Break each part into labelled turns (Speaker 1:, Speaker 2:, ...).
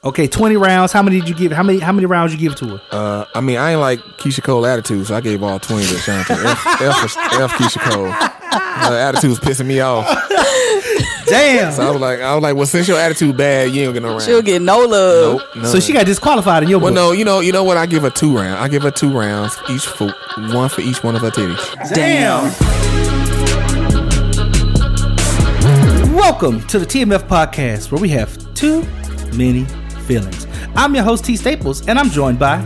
Speaker 1: Okay, 20 rounds. How many did you give? How many rounds you give to her?
Speaker 2: I mean, I ain't like Keyshia Cole attitude, so I gave all 20 to Ashanti. F Keyshia Cole. Her attitude was pissing me off.
Speaker 1: Damn.
Speaker 2: So I was like, well, since your attitude bad, you ain't gonna get no round.
Speaker 3: She'll get no love.
Speaker 2: Nope.
Speaker 1: So she got disqualified in your book.
Speaker 2: Well, no, you know what? I give her 2 rounds. I give her 2 rounds, one for each one of her titties.
Speaker 1: Damn. Welcome to the TMF podcast, where we have too many feelings. I'm your host T Staples, and I'm joined by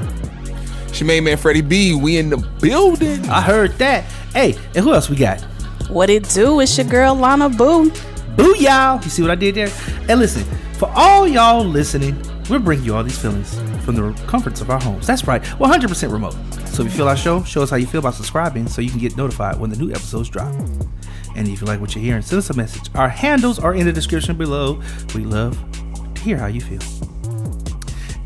Speaker 2: She main man Freddie B. We in the building.
Speaker 1: I heard that. Hey, and who else we got?
Speaker 3: What it do? It's your girl Alona Boo.
Speaker 1: Boo y'all. You see what I did there? And listen, for all y'all listening, we'll bring you all these feelings from the comforts of our homes. That's right, 100% remote. So if you feel our show us how you feel by subscribing so you can get notified when the new episodes drop. And if you like what you're hearing, send us a message. Our handles are in the description below. We love to hear how you feel.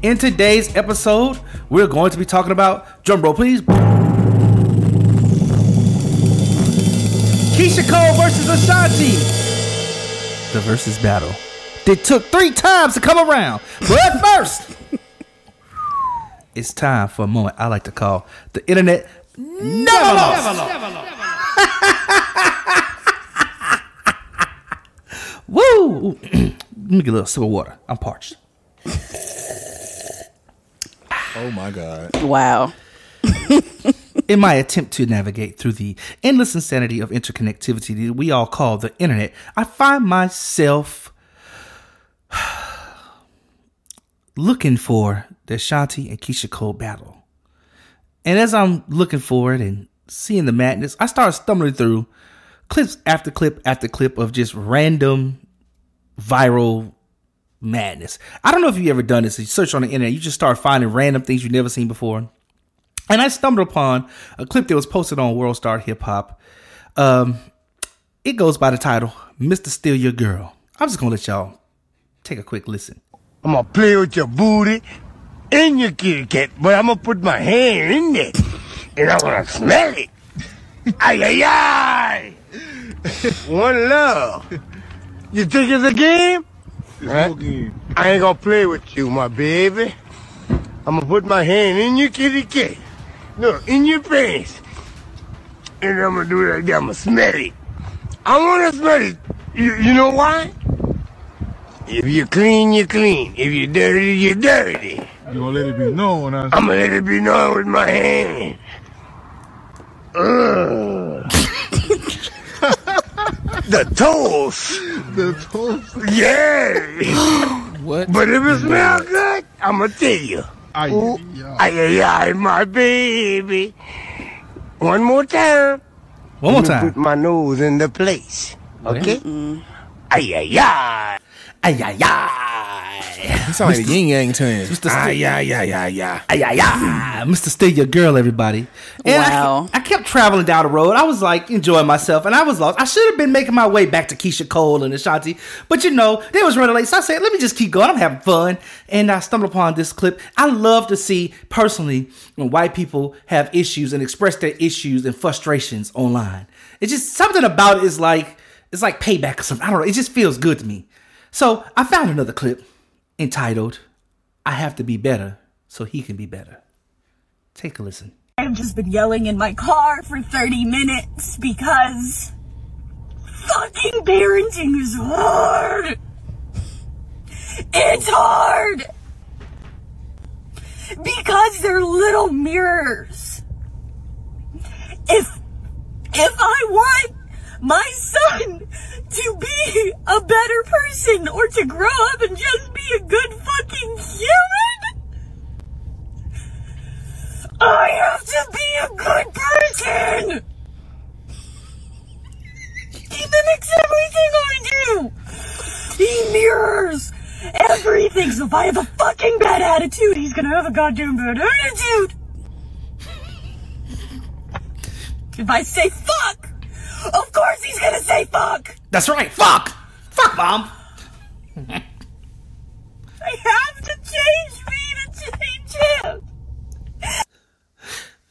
Speaker 1: In today's episode, we're going to be talking about, drum roll please, Keyshia Cole versus Ashanti. The versus battle. It took 3 times to come around. But first, it's time for a moment I like to call the Internet Never Loss. Woo! Let me get a little sip of water. I'm parched.
Speaker 2: Oh my God.
Speaker 3: Wow.
Speaker 1: In my attempt to navigate through the endless insanity of interconnectivity that we all call the internet, I find myself looking for the Ashanti and Keyshia Cole battle. And as I'm looking for it and seeing the madness, I started stumbling through clips after clip after clip of just random viral madness. I don't know if you've ever done this. You search on the internet, you just start finding random things you've never seen before. And I stumbled upon a clip that was posted on World Star Hip Hop. It goes by the title, Mr. Steal Your Girl. I'm just going to let y'all take a quick listen.
Speaker 4: I'm gonna play with your booty and your kitty cat, but I'm gonna put my hand in there and I'm gonna smell it. Ay, ay, ay. One love. You think it's a game? Right? I ain't gonna play with you, my baby. I'm gonna put my hand in your kitty cat. No, in your pants. And I'm gonna do it like that. I'm gonna smell it. I wanna smell it. You know why? If you're clean, you're clean. If you're dirty, you're dirty.
Speaker 5: You gonna let it be known?
Speaker 4: I'm gonna let it be known with my hand. The toast.
Speaker 5: The toast.
Speaker 4: Yeah.
Speaker 2: What?
Speaker 4: But if it smells good, I'm gonna tell you.
Speaker 5: Ay,
Speaker 4: Ooh,
Speaker 5: ay,
Speaker 4: ay, ay, ay, my baby. One more time.
Speaker 1: One more
Speaker 4: Let me
Speaker 1: time.
Speaker 4: put my nose in the place. Okay? Ay, ay, ay.
Speaker 1: Ay, ay, ay.
Speaker 2: He sound like the yin yang twins.
Speaker 1: Mr.
Speaker 2: Ay, ay, ay, ay, ay.
Speaker 1: Ay, ay, ay. Mr. Steal Your Girl, everybody. And
Speaker 3: Wow.
Speaker 1: I kept traveling down the road. I was like enjoying myself, and I was lost. I should have been making my way back to Keyshia Cole and Ashanti, but you know, they was running late. So I said, let me just keep going. I'm having fun. And I stumbled upon this clip. I love to see, personally, when white people have issues and express their issues and frustrations online. It's just something about it is like, it's like payback or something. I don't know. It just feels good to me. So I found another clip entitled, I Have to Be Better So He Can Be Better. Take a listen.
Speaker 6: I've just been yelling in my car for 30 minutes because fucking parenting is hard. It's hard. Because they're little mirrors. If I want my son to be a better person or to grow up and just be a good fucking human, I have to be a good person. He mimics everything I do. He mirrors everything. So if I have a fucking bad attitude, he's gonna have a goddamn bad attitude. If I say fuck, of course he's gonna say fuck.
Speaker 1: That's right. Fuck. Fuck, Mom.
Speaker 6: I have to change me to change him.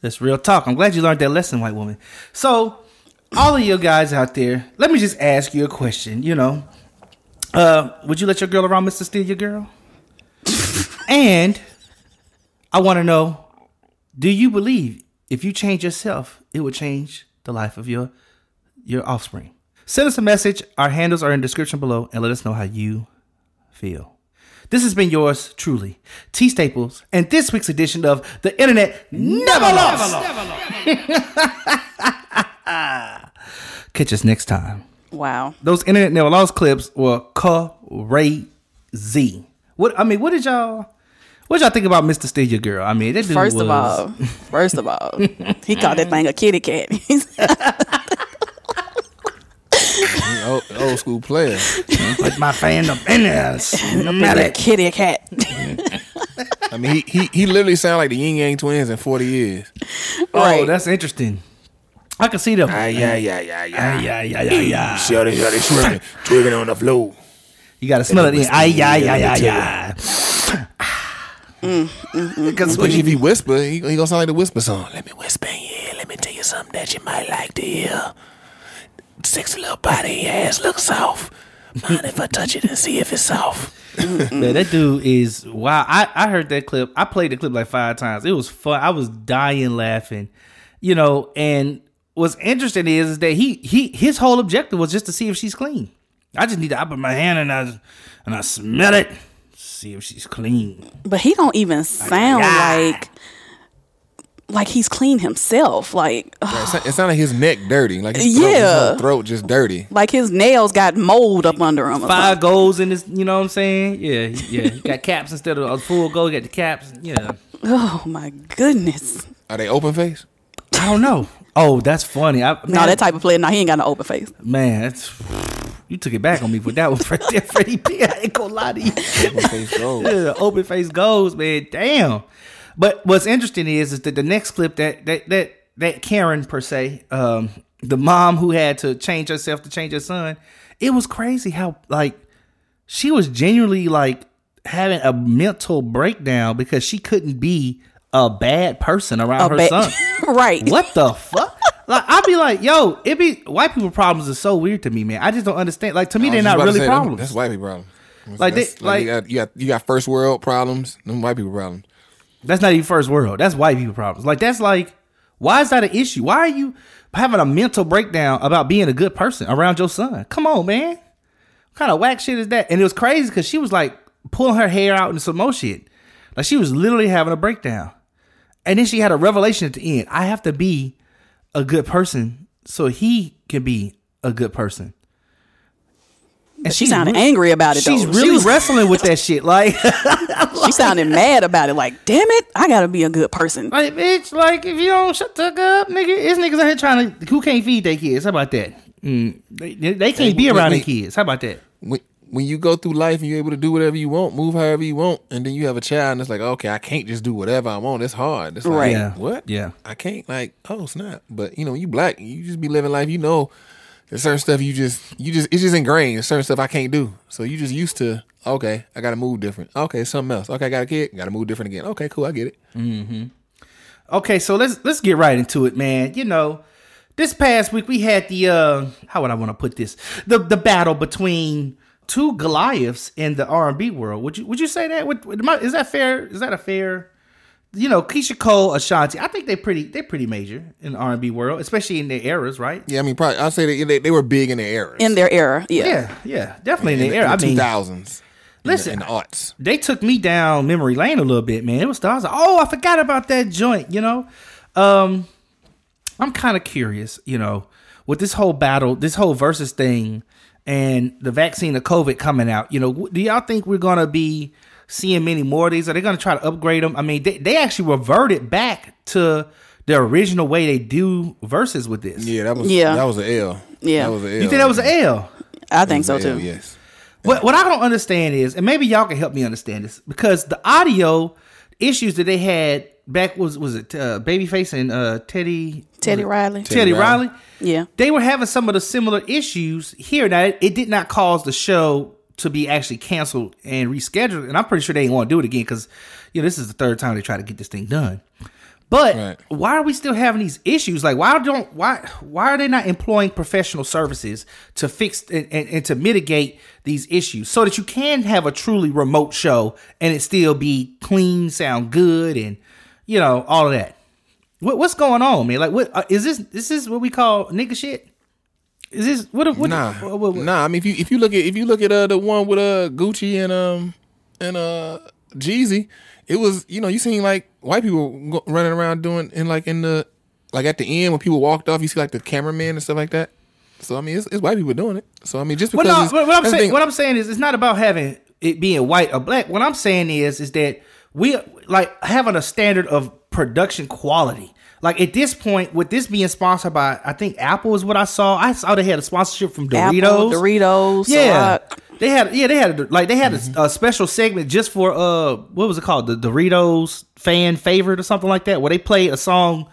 Speaker 1: That's real talk. I'm glad you learned that lesson, white woman. So, all of you guys out there, let me just ask you a question. You know, would you let your girl around Mr. Steal Your Girl? And I want to know, do you believe if you change yourself, it will change the life of your offspring? Send us a message. Our handles are in the description below, and let us know how you feel. This has been yours truly, T Staples, and this week's edition of the Internet Never Lost. Catch us next time.
Speaker 3: Wow.
Speaker 1: Those Internet Never Lost clips were crazy. What did y'all think about Mr. Steal Your Girl? I mean, that dude
Speaker 3: First of all, he called that thing a kitty cat.
Speaker 2: Old school player.
Speaker 1: Put my fandom in there.
Speaker 3: Kitty cat.
Speaker 2: I mean, he literally sounded like the Yin Yang Twins in 40 years.
Speaker 1: Oh, that's interesting. I can see them.
Speaker 2: Yeah.
Speaker 4: Shorty swimming, twigging on the floor.
Speaker 1: You gotta smell it in. Yeah.
Speaker 2: Especially if he whisper, he gonna sound like the whisper song. Let me whisper in your ear. Let me tell you something that you might like to hear. Sexy little body, your ass looks soft. Mind if I touch it and see if it's soft?
Speaker 1: Man, that dude is wow. I heard that clip. I played the clip like 5 times. It was fun. I was dying laughing. And what's interesting is that his whole objective was just to see if she's clean. I just need to put my hand and I smell it, see if she's clean.
Speaker 3: But he don't even sound like he's clean himself. Like
Speaker 2: it sounded like his neck dirty. Like his whole throat just dirty.
Speaker 3: Like his nails got mold up under him.
Speaker 1: 5 goals in his, you know what I'm saying? Yeah. He got caps instead of a full goal. He got the caps. Yeah.
Speaker 3: Oh my goodness.
Speaker 2: Are they open face?
Speaker 1: I don't know. Oh, that's funny.
Speaker 3: That type of player. No, he ain't got no open face.
Speaker 1: Man, you took it back on me with that one right there, Freddie P. I ain't gonna lie to you.
Speaker 2: Open face goals.
Speaker 1: Yeah, open face goals, man. Damn. But what's interesting is that the next clip that Karen per se, the mom who had to change herself to change her son, it was crazy how like she was genuinely like having a mental breakdown because she couldn't be a bad person around her son.
Speaker 3: Right.
Speaker 1: What the fuck? Like I'd be like, yo, white people problems are so weird to me, man. I just don't understand. Like to me, they're not really problems.
Speaker 2: That's white people problems.
Speaker 1: Like
Speaker 2: you got first world problems, them white people problems.
Speaker 1: That's not even first world. That's white people problems. Like that's like, why is that an issue? Why are you having a mental breakdown about being a good person around your son? Come on, man. What kind of whack shit is that? And it was crazy because she was like pulling her hair out and some more shit. Like she was literally having a breakdown. And then she had a revelation at the end. I have to be a good person so he can be a good person. And
Speaker 3: she sounded angry about it.
Speaker 1: She's really wrestling with that shit. Like
Speaker 3: she sounded mad about it. Like, damn it, I gotta be a good person.
Speaker 1: Like, bitch, like if you don't shut the fuck up, nigga, it's niggas out here trying to who can't feed their kids. How about that? They can't be around their kids. How about that?
Speaker 2: When you go through life and you're able to do whatever you want, move however you want, and then you have a child and it's like, okay, I can't just do whatever I want. It's hard. It's like,
Speaker 3: right.
Speaker 1: Yeah.
Speaker 2: What?
Speaker 1: Yeah.
Speaker 2: I can't like, oh snap. But you black, you just be living life. There's certain stuff it's just ingrained. There's certain stuff I can't do. So you just used to, okay, I gotta move different. Okay, something else. Okay, I got a kid, gotta move different again. Okay, cool, I get it.
Speaker 1: Mm-hmm. Okay, so let's get right into it, man. This past week we had the how would I want to put this? The battle between 2 Goliaths in the R&B world. Would you say that? Is that fair? Is that a fair? Keyshia Cole, Ashanti. I think they're pretty major in the R&B world, especially in their eras, right?
Speaker 2: Yeah, I mean, probably I'll say they were big in their eras.
Speaker 3: In their era, yeah,
Speaker 1: definitely in their era.
Speaker 2: In the 2000s.
Speaker 1: Listen,
Speaker 2: in the arts,
Speaker 1: they took me down memory lane a little bit, man. It was I was like, oh, I forgot about that joint. I'm kind of curious, with this whole battle, this whole versus thing, and the vaccine of COVID coming out. Do y'all think we're gonna be seeing many more of these? Are they going to try to upgrade them? I mean, they actually reverted back to the original way they do verses with this.
Speaker 2: Yeah, that was an L.
Speaker 3: Yeah,
Speaker 2: that was an L.
Speaker 1: You think that was an L?
Speaker 3: I think so too.
Speaker 2: Yes.
Speaker 1: What I don't understand is, and maybe y'all can help me understand this, because the audio issues that they had back was it Babyface and Teddy
Speaker 3: Riley.
Speaker 1: Teddy Riley.
Speaker 3: Yeah,
Speaker 1: they were having some of the similar issues here. Now it did not cause the show to be actually canceled and rescheduled, and I'm pretty sure they ain't want to do it again because this is the 3rd time they try to get this thing done. But why are we still having these issues? Like, why are they not employing professional services to fix and to mitigate these issues so that you can have a truly remote show and it still be clean, sound good, and all of that? What's going on, man? Like, what is this? This is what we call nigga shit. Is this what?
Speaker 2: Nah. I mean, if you look at the one with Gucci and Jeezy, it was you seen like white people running around doing at the end when people walked off, you see like the cameraman and stuff like that. So I mean, it's white people doing it. So I mean, just because
Speaker 1: what I'm saying is it's not about having it being white or black. What I'm saying is that we like having a standard of production quality. Like at this point, with this being sponsored by, I think Apple is what I saw. I saw they had a sponsorship from Doritos.
Speaker 3: Apple, Doritos.
Speaker 1: Yeah. They had a special segment just for what was it called? The Doritos fan favorite or something like that, where they played a song,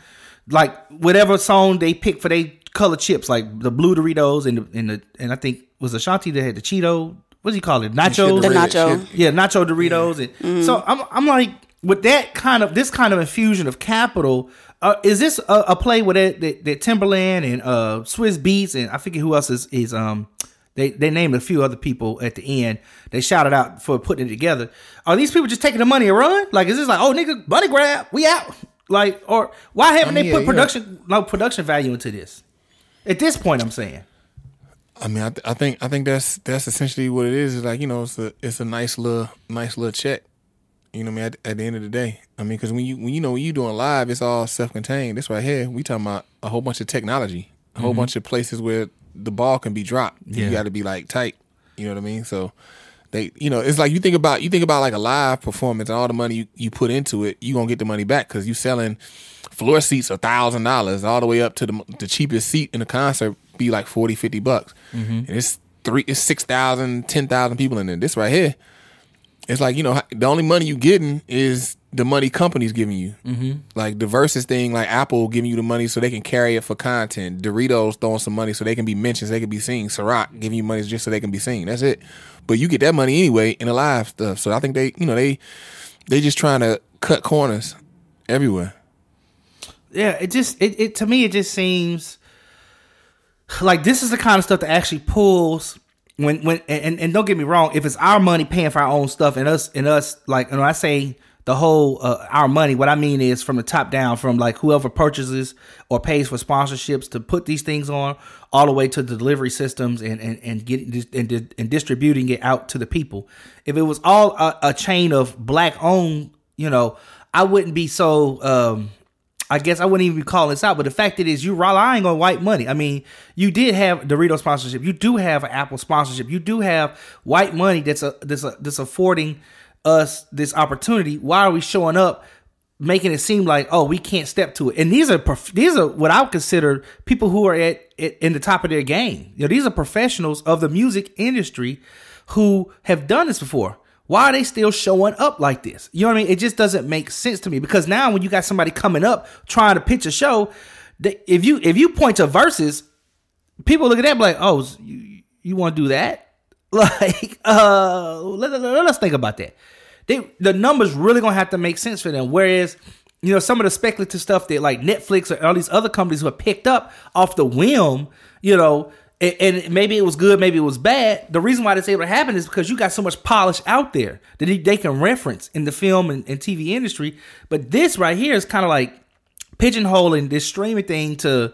Speaker 1: like whatever song they picked for their color chips, like the blue Doritos and I think was Ashanti that had the Cheeto. What do you call it? Nachos.
Speaker 3: The nacho.
Speaker 1: Yeah, nacho Doritos. And so I'm like, with that this kind of infusion of capital, is this a play with that Timberland and Swiss Beats and I forget who else is they named a few other people at the end. They shouted out for putting it together. Are these people just taking the money and run? Like, is this like, oh nigga, money grab, we out? Like, or why haven't they put production value into this? At this point, I'm saying.
Speaker 2: I mean, I think that's essentially what it is. It's like it's a nice little check. You know what I mean? At the end of the day, I mean, because when you doing live, it's all self-contained. This right here, we talking about a whole bunch of technology, a whole bunch of places where the ball can be dropped. Yeah. You got to be like tight. You know what I mean? So they, it's like you think about like a live performance and all the money you put into it, you gonna get the money back because you selling floor seats $1,000 all the way up to the cheapest seat in the concert be like $40-$50, and it's 6,000, 10,000 people in there. This right here. It's like, the only money you getting is the money companies giving you. Like the Versus thing, like Apple giving you the money so they can carry it for content. Doritos throwing some money so they can be mentioned, so they can be seen. Ciroc giving you money just so they can be seen. That's it. But you get that money anyway in the live stuff. So I think they just trying to cut corners everywhere.
Speaker 1: Yeah, it to me it just seems like this is the kind of stuff that actually pulls. When and don't get me wrong, if it's our money paying for our own stuff and us like, when I say the whole our money, what I mean is from the top down, from like whoever purchases or pays for sponsorships to put these things on, all the way to the delivery systems and distributing it out to the people. If it was all a chain of black owned, I wouldn't be so. I guess I wouldn't even be calling this out, but the fact is you're relying on white money. I mean, you did have Dorito sponsorship. You do have an Apple sponsorship. You do have white money that's affording us this opportunity. Why are we showing up, making it seem like, oh, we can't step to it? And these are what I would consider people who are in the top of their game. These are professionals of the music industry who have done this before. Why are they still showing up like this? You know what I mean? It just doesn't make sense to me, because now when you got somebody coming up trying to pitch a show, if you point to Versus, people look at that like, oh, you want to do that? Like, let's think about that. The numbers really gonna have to make sense for them. Whereas, some of the speculative stuff that like Netflix or all these other companies who have picked up off the whim, and maybe it was good, maybe it was bad. The reason why this able to happen is because you got so much polish out there that they can reference in the film and TV industry. But this right here is kind of like pigeonholing this streaming thing to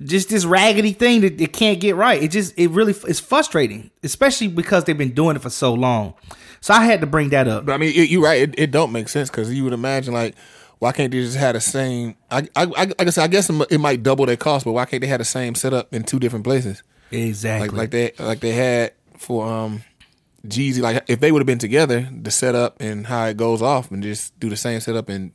Speaker 1: just this raggedy thing that it can't get right. It really is frustrating, especially because they've been doing it for so long. So I had to bring that up.
Speaker 2: But I mean, you're right. It don't make sense, because you would imagine like, why can't they just have the same? Like I said, I guess it might double their cost, but why can't they have the same setup in two different places?
Speaker 1: Exactly.
Speaker 2: Like they had for Jeezy. Like if they would have been together, the setup and how it goes off, and just do the same setup in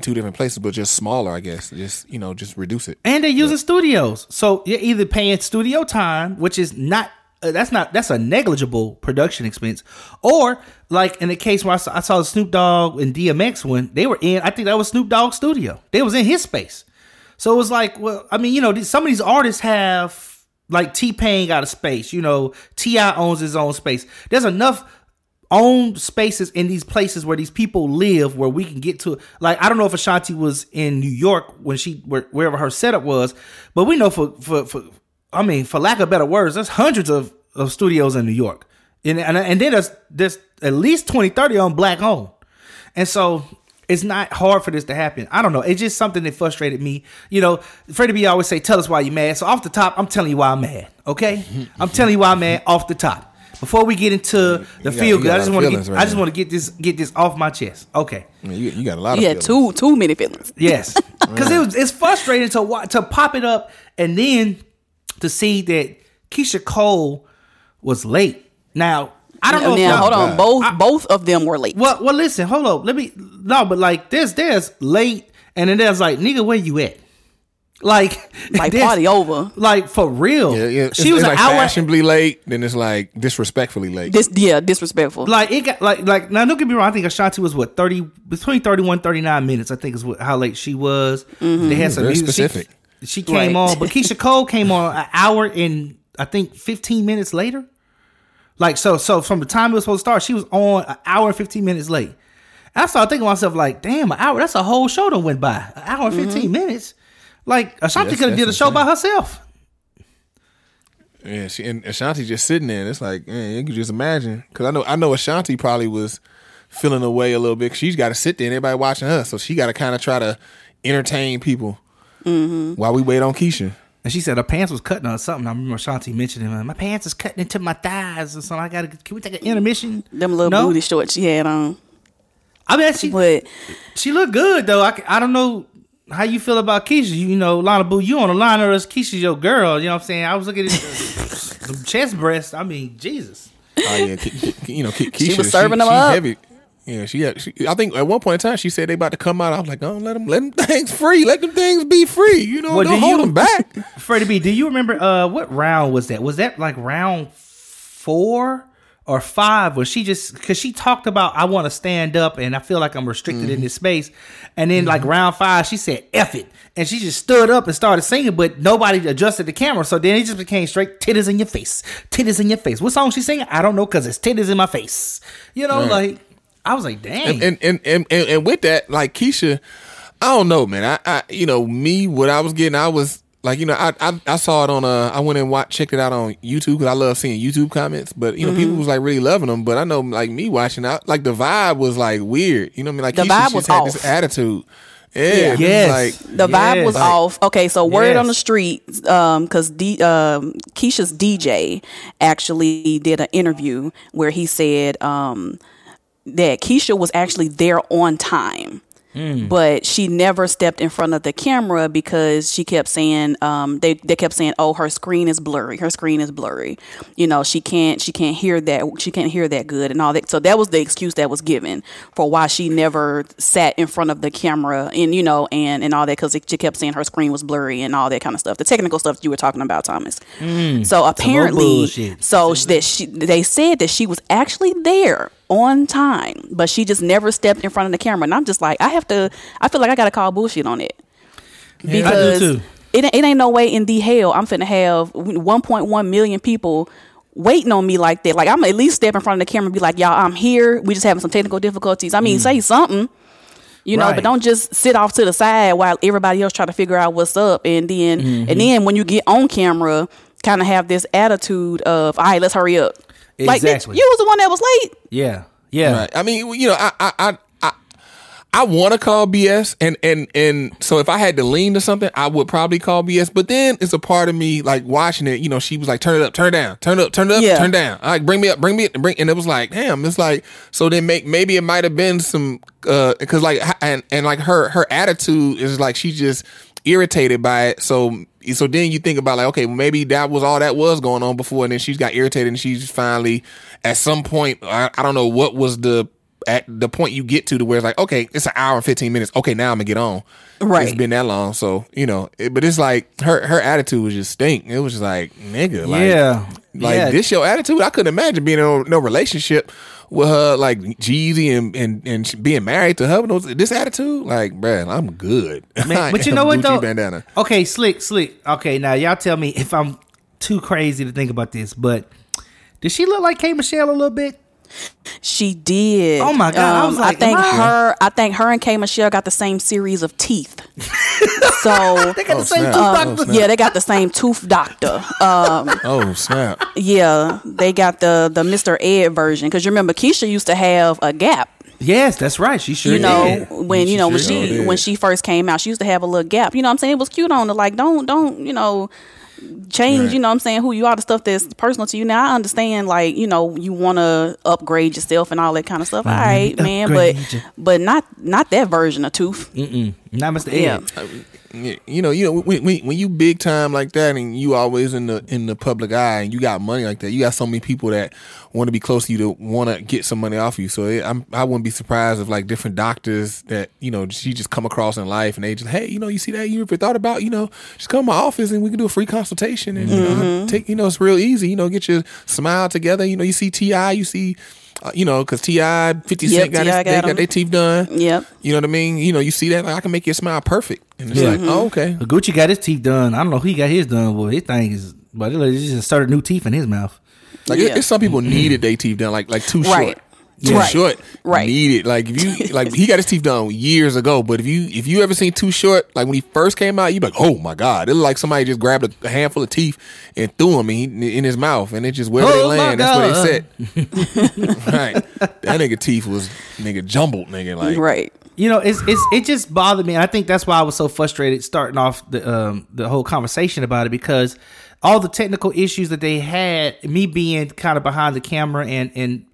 Speaker 2: two different places, but just smaller, I guess. Just just reduce it.
Speaker 1: And they're using studios, so you're either paying studio time, which is not. That's a negligible production expense, or like in the case where I saw the Snoop Dogg and DMX one, they were in. I think that was Snoop Dogg's studio. They was in his space, so it was like, well, I mean, some of these artists have, like T-Pain got a space. T.I. owns his own space. There's enough own spaces in these places where these people live, where we can get to. Like, I don't know if Ashanti was in New York when wherever her setup was, but we know for lack of better words, there's hundreds of studios in New York, and then there's at least 20, 30 on black owned, and so it's not hard for this to happen. I don't know. It's just something that frustrated me. You know, Freddie B always say, "Tell us why you're mad." So off the top, I'm telling you why I'm mad. Okay, I'm telling you why I'm mad off the top. Before we get into the feel good, I just want to get this off my chest. Okay.
Speaker 2: You got a lot of feelings.
Speaker 3: too many feelings.
Speaker 1: Yes, because it's frustrating to pop it up and then to see that Keyshia Cole was late. Now I don't know.
Speaker 3: Now hold on, both of them were late.
Speaker 1: Well, listen, hold on. But like there's late, and then there's like, nigga, where you at? Like
Speaker 3: party over.
Speaker 1: Like for real.
Speaker 2: Yeah.
Speaker 1: She was
Speaker 2: like
Speaker 1: an hour
Speaker 2: fashionably late, then it's like disrespectfully late.
Speaker 3: Disrespectful.
Speaker 1: Like it got like now don't get me wrong, I think Ashanti was between 31 39 minutes, I think is how late she was.
Speaker 3: Mm-hmm.
Speaker 1: They had some
Speaker 2: very
Speaker 1: music.
Speaker 2: specific.
Speaker 1: She came on, but Keyshia Cole came on an hour and I think 15 minutes later. Like so from the time it was supposed to start, she was on an hour and 15 minutes late. And I started thinking to myself, like, damn, an hour, that's a whole show that went by. An hour and 15 minutes. Like, Ashanti could have did a show by herself.
Speaker 2: Yeah, and Ashanti just sitting there. And it's like, man, you can just imagine. Because I know Ashanti probably was feeling away a little bit. She's got to sit there and everybody watching her. So she got to kind of try to entertain people while we wait on Keyshia.
Speaker 1: And she said her pants was cutting or something. I remember Ashanti mentioning, my pants is cutting into my thighs or something. Can we take an intermission?
Speaker 3: Them little booty shorts she had on.
Speaker 1: I mean, she looked good, though. I don't know how you feel about Keyshia. You know, Alona Boo, you on the line, or is Keisha's your girl? You know what I'm saying? I was looking at the chest breasts. I mean, Jesus.
Speaker 2: Oh, yeah. Keyshia,
Speaker 3: she was serving them up.
Speaker 2: Heavy. Yeah, I think at one point in time she said they about to come out. I was like, "Oh, let them things free. Let them things be free. You know, don't hold them back."
Speaker 1: Freddie B, do you remember what round was that? Was that like round 4 or 5? Was she just because she talked about I want to stand up and I feel like I'm restricted in this space, and then like round 5 she said F it, and she just stood up and started singing, but nobody adjusted the camera, so then it just became straight titties in your face, titties in your face. What song she singing? I don't know, because it's titties in my face. You know, like. I was like, dang.
Speaker 2: And with that, like Keyshia, I don't know, man. I what I was getting, I was like, I saw it on I went and checked it out on YouTube because I love seeing YouTube comments. But people was like really loving them. But I know, like me watching out, like the vibe was like weird. You know what I mean? Like
Speaker 3: the
Speaker 2: Keyshia
Speaker 3: vibe was
Speaker 2: had
Speaker 3: off.
Speaker 2: this attitude. Yeah.
Speaker 1: Yes.
Speaker 3: The vibe was off. Okay, so word on the street, because Keyshia's DJ actually did an interview where he said that Keyshia was actually there on time. But she never stepped in front of the camera because she kept saying they kept saying, oh, her screen is blurry. You know, she can't hear that. She can't hear that good and all that. So that was the excuse that was given for why she never sat in front of the camera and and all that, because she kept saying her screen was blurry and all that kind of stuff. The technical stuff you were talking about, Thomas. So apparently, they said that she was actually there on time, but she just never stepped in front of the camera. And I'm just like, I feel like I gotta call bullshit on it, because
Speaker 1: I do too.
Speaker 3: It ain't no way in the hell I'm finna have 1.1 million people waiting on me like that. Like, I'm at least step in front of the camera and be like, y'all, I'm here. We just having some technical difficulties. I mean, say something,
Speaker 1: right.
Speaker 3: But don't just sit off to the side while everybody else try to figure out what's up. And then when you get on camera, kind of have this attitude of, all right, let's hurry up.
Speaker 1: Exactly.
Speaker 3: Like, you was the one that was late.
Speaker 1: Yeah.
Speaker 2: Right. I mean, I want to call BS, and so if I had to lean to something, I would probably call BS. But then it's a part of me like watching it. She was like, "Turn it up, turn it down, turn it up, turn it up, turn down. All right, bring me up, and it was like, damn. It's like, so then maybe it might have been some because like and like her attitude is like she's just irritated by it. So then you think about like, okay, well, maybe that was all that was going on before, and then she's got irritated, and she's finally at some point, I don't know what was at the point you get to where it's like, okay, it's an hour and 15 minutes. Okay, now I'm gonna get on.
Speaker 3: Right.
Speaker 2: It's been that long. So, but it's like her attitude was just stink. It was just like, nigga, this your attitude? I couldn't imagine being in no relationship with her, like Jeezy and being married to her with this attitude. Like, bruh, I'm good.
Speaker 1: Man, but you know what though?
Speaker 2: Bandana.
Speaker 1: Okay, slick. Okay, now y'all tell me if I'm too crazy to think about this, but does she look like K. Michelle a little bit?
Speaker 3: She did.
Speaker 1: Oh my God! I was like,
Speaker 3: I think her and K Michelle got the same series of teeth. So
Speaker 1: they got the same tooth doctor.
Speaker 3: Yeah, they got the same tooth doctor.
Speaker 2: Oh snap!
Speaker 3: Yeah, they got the Mr. Ed version, because you remember Keyshia used to have a gap.
Speaker 1: Yes, that's right. She sure did.
Speaker 3: When she first came out, she used to have a little gap. You know what I'm saying? It was cute on her. Like, don't change, right. You know what I'm saying, who you are, the stuff that's personal to you. Now I understand, like, you want to upgrade yourself and all that kind of stuff. All right, man, but not that version of tooth.
Speaker 1: Not Mr. Ed.
Speaker 2: When you big time like that, and you always in the public eye, and you got money like that, you got so many people that want to be close to you, to want to get some money off you. So I wouldn't be surprised if, like, different doctors that she just come across in life, and they just, hey, you see that, you ever thought about just come to my office and we can do a free consultation, and take it's real easy, get your smile together. You see T.I., you see. Because T.I., 50 Cent got their teeth done.
Speaker 3: Yep.
Speaker 2: You know what I mean? You see that? Like, I can make your smile perfect. And it's like, oh, okay.
Speaker 1: Gucci got his teeth done. I don't know who he got his done. Well, his thing is, but they just inserted new teeth in his mouth.
Speaker 2: Like, it's some people needed their teeth done, like too short. Too short.
Speaker 3: Right.
Speaker 2: Needed. Like, if you, like, he got his teeth done years ago, but if you ever seen Too Short, like when he first came out, you be like, oh my God. It looked like somebody just grabbed a handful of teeth and threw them in his mouth, and it just, wherever they land, that's where they sit. Right. That nigga teeth was jumbled, like.
Speaker 3: Right.
Speaker 1: It just bothered me. And I think that's why I was so frustrated starting off the whole conversation about it, because all the technical issues that they had, me being kind of behind the camera and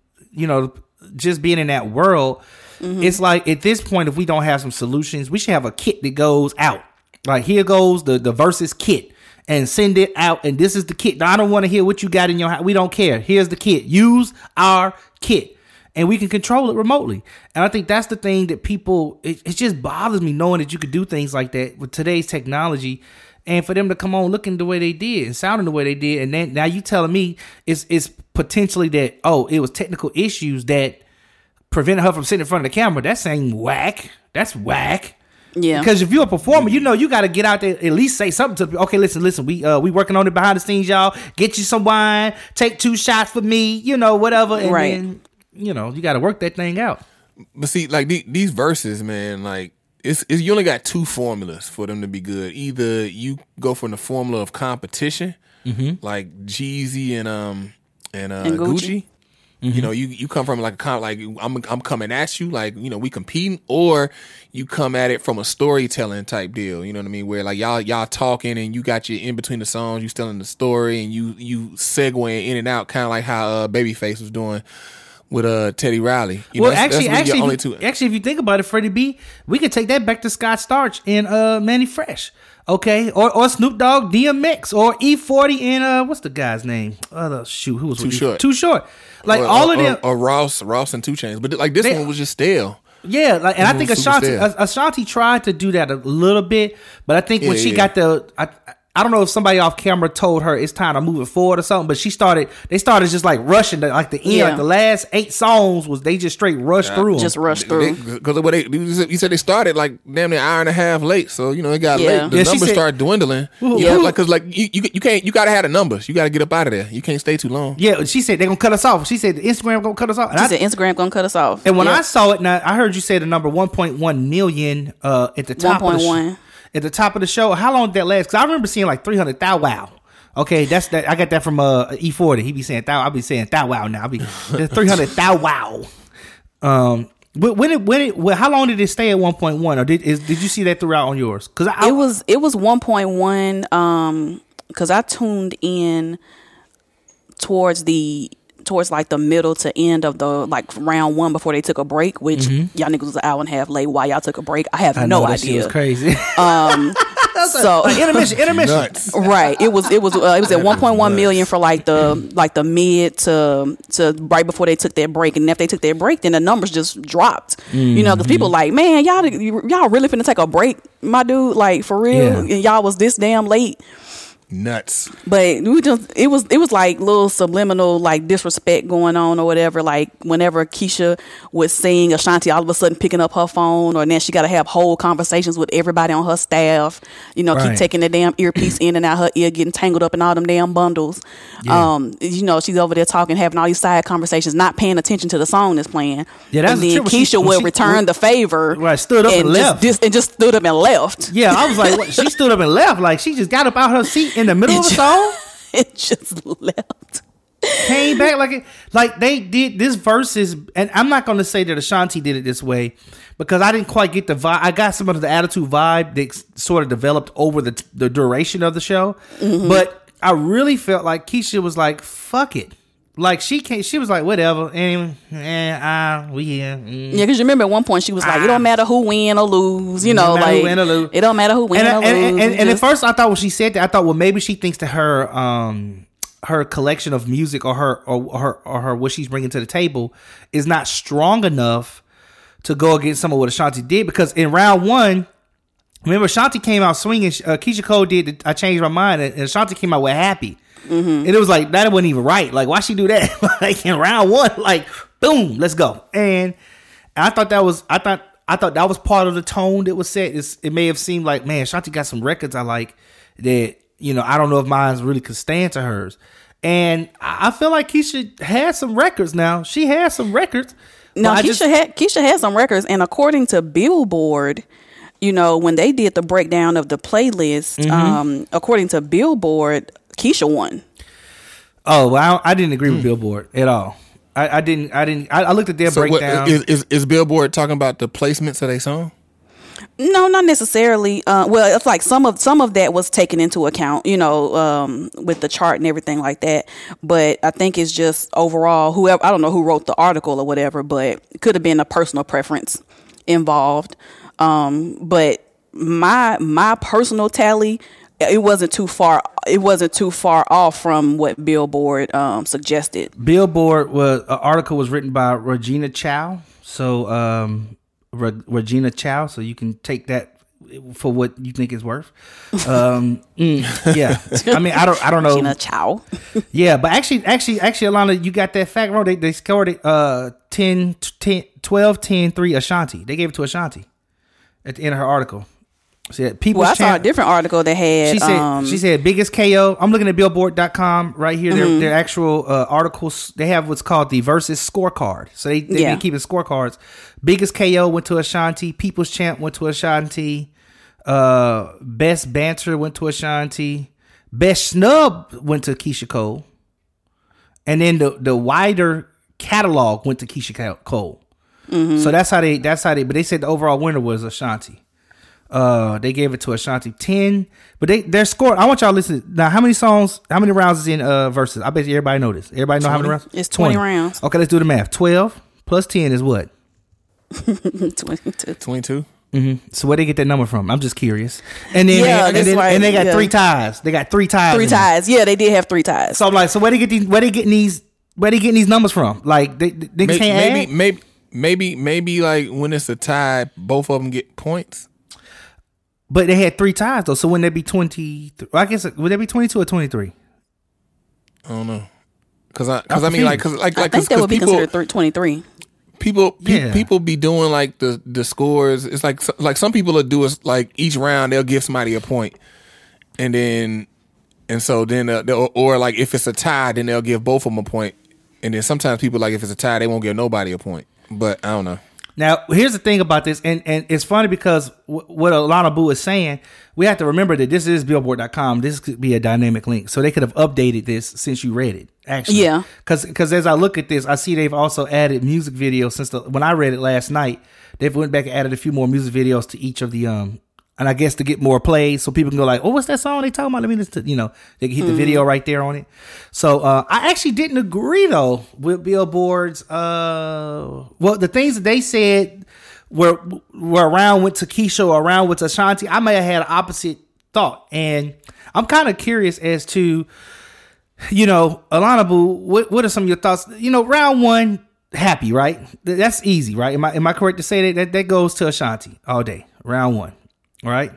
Speaker 1: just being in that world, it's like, at this point, if we don't have some solutions, we should have a kit that goes out. Like, here goes the Verzuz kit, and send it out. And this is the kit. Now, I don't want to hear what you got in your house. We don't care. Here's the kit. Use our kit. And we can control it remotely. And I think that's the thing that people, it just bothers me knowing that you could do things like that with today's technology, and for them to come on looking the way they did and sounding the way they did. And then now you telling me it's potentially that, it was technical issues that prevented her from sitting in front of the camera. That's saying whack. That's whack.
Speaker 3: Yeah. Because
Speaker 1: if you're a performer, you got to get out there, at least say something to, okay, listen, we working on it behind the scenes, y'all. Get you some wine, take 2 shots for me, whatever. And then, you got to work that thing out.
Speaker 2: But see, like, these verses, man, like, it's you only got 2 formulas for them to be good. Either you go from the formula of competition, like Jeezy and Gucci. You come from like I'm coming at you, like, we competing, or you come at it from a storytelling type deal. You know what I mean? Where, like, y'all talking, and you got your in between the songs, you telling the story, and you segueing in and out, kind of like how Babyface was doing with Teddy Riley. Actually,
Speaker 1: if you think about it, Freddie B, we could take that back to Scott Storch and Manny Fresh, okay, or Snoop Dogg, DMX, or E40 and what's the guy's name? Who was
Speaker 2: Too Short?
Speaker 1: Too Short. Like, all of them,
Speaker 2: or Ross and 2 Chainz, but like this one was just stale.
Speaker 1: Yeah, like, and I think Ashanti tried to do that a little bit, but I think when she got I don't know if somebody off camera told her it's time to move it forward or something, but they started just like rushing like the end, like the last 8 songs they just straight rushed through them.
Speaker 3: Just rushed through.
Speaker 2: Because you said they started like damn near an hour and a half late, so it got late. The numbers started dwindling. Because like you can't, you gotta have the numbers. You gotta get up out of there. You can't stay too long. Yeah,
Speaker 1: she said they're gonna cut us off. She said the Instagram gonna cut us off.
Speaker 3: She said Instagram gonna cut us off.
Speaker 1: And when I saw it, now I heard you say the number 1.1 million at the top 1.1. At the top of the show. How long did that last? Because I remember seeing like 300 thou wow. Okay, that's that. I got that from E40. He be saying thou. I'll be saying thou wow now. I'll be 300 thou wow. How long did it stay at 1.1? Or did you see that throughout on yours? Because
Speaker 3: it was 1.1. Because I tuned in towards like the middle to end of the like round 1 before they took a break, which y'all niggas was an hour and a half late. Why y'all took a break? I have no idea. Shit was
Speaker 1: crazy.
Speaker 3: So
Speaker 1: like intermission.
Speaker 2: Nuts.
Speaker 3: Right. It was at 1.1 million for like the mid to right before they took their break, and if they took their break, then the numbers just dropped. Because people like, man, y'all really finna take a break, my dude, like for real, and y'all was this damn late.
Speaker 2: nuts.
Speaker 3: But it was like little subliminal like disrespect going on or whatever. Like whenever Keyshia would sing, Ashanti all of a sudden picking up her phone, or then she got to have whole conversations with everybody on her staff. You know, keep taking the damn earpiece in and out her ear, getting tangled up in all them damn bundles. Yeah. You know, she's over there talking, having all these side conversations, not paying attention to the song that's playing. Yeah, that's and then Keyshia will return the favor.
Speaker 1: Right, stood up and left.
Speaker 3: Just stood up and left.
Speaker 1: Yeah, I was like, what? She stood up and left. Like she just got up out her seat in the middle of the song.
Speaker 3: It just left.
Speaker 1: Came back like they did this verses, and I'm not going to say that Ashanti did it this way because I didn't quite get the vibe. I got some of the attitude vibe that sort of developed over the duration of the show, but I really felt like Keyshia was like, "Fuck it." Like she was like, whatever, yeah.
Speaker 3: Yeah, because you remember at one point she was like, it don't matter who win or lose, you know, like it don't matter who win or lose.
Speaker 1: And at first I thought when she said that, I thought, well, maybe she thinks that her collection of music or her what she's bringing to the table is not strong enough to go against some of what Ashanti did, because in round one, remember Ashanti came out swinging. Keyshia Cole did I Changed My Mind, and Ashanti came out with Happy. And it was like that wasn't even right. Like, why she do that? Like in round one, like boom, let's go. And I thought that was part of the tone that was set. It may have seemed like, man, Ashanti got some records I like that, you know, I don't know if mine really could stand to hers. And I feel like Keyshia has some records now. She has some records.
Speaker 3: No, Keyshia had some records, and according to Billboard, you know, when they did the breakdown of the playlist, according to Billboard, Keyshia won.
Speaker 1: Oh, well, I didn't agree with Billboard at all. I didn't. I looked at their breakdown.
Speaker 2: Is Billboard talking about the placements of their song?
Speaker 3: No, not necessarily. Well, it's like some of that was taken into account, you know, with the chart and everything like that. But I think it's just overall, whoever, I don't know who wrote the article or whatever, but it could have been a personal preference involved. But my personal tally, it wasn't too far off from what Billboard suggested.
Speaker 1: Billboard an article was written by Regina Chow. So Regina Chow. So you can take that for what you think it's worth. Yeah. I mean, I don't know.
Speaker 3: Regina Chow.
Speaker 1: Yeah, but actually, Alana, you got that fact wrong. They scored it 12-10-3 Ashanti. They gave it to Ashanti at the end of her article.
Speaker 3: I saw a different article that had.
Speaker 1: She said biggest KO. I'm looking at Billboard.com right here. Their actual articles. They have what's called the Verzuz scorecard. So they've been keeping scorecards. Biggest KO went to Ashanti. People's Champ went to Ashanti. Best Banter went to Ashanti. Best Snub went to Keyshia Cole. And then the wider catalog went to Keyshia Cole. So that's how they. But they said the overall winner was Ashanti. They gave it to Ashanti 10, but their score. I want y'all to listen. Now, how many rounds is in Verzuz? I bet you everybody know this. Everybody know
Speaker 3: 20?
Speaker 1: How many rounds?
Speaker 3: It's 20 rounds.
Speaker 1: Okay, let's do the math. 12 plus 10 is what?
Speaker 3: 22.
Speaker 1: So where they get that number from? I'm just curious. And then they got 3 ties. They got 3 ties.
Speaker 3: 3 ties. Yeah, they did have 3 ties.
Speaker 1: So I'm like, so where they getting these numbers from? Like they can't add?
Speaker 2: Maybe like when it's a tie, both of them get points.
Speaker 1: But they had 3 ties though, so wouldn't that be 20? I guess would that be 22 or 23?
Speaker 2: I don't know, because I mean like
Speaker 3: I think that would be considered 23.
Speaker 2: People be doing like the scores. It's like some people will do it like each round they'll give somebody a point, or like if it's a tie then they'll give both of them a point, and then sometimes people like if it's a tie they won't give nobody a point. But I don't know.
Speaker 1: Now, here's the thing about this, and it's funny because what Alona Boo is saying, we have to remember that this is Billboard.com. This could be a dynamic link. So they could have updated this since you read it, actually. Yeah. Because as I look at this, I see they've also added music videos when I read it last night. They've went back and added a few more music videos to each of the, and I guess to get more plays so people can go like, oh, what's that song they talking about? Let me listen to, they can hit the video right there on it. So I actually didn't agree though with Billboard's, the things that they said were around went to Keyshia or around went to Ashanti. I may have had an opposite thought, and I'm kind of curious as to, Alona Boo, what are some of your thoughts? Round one, Happy, right? That's easy, right? Am I correct to say that goes to Ashanti all day? Round one. Right.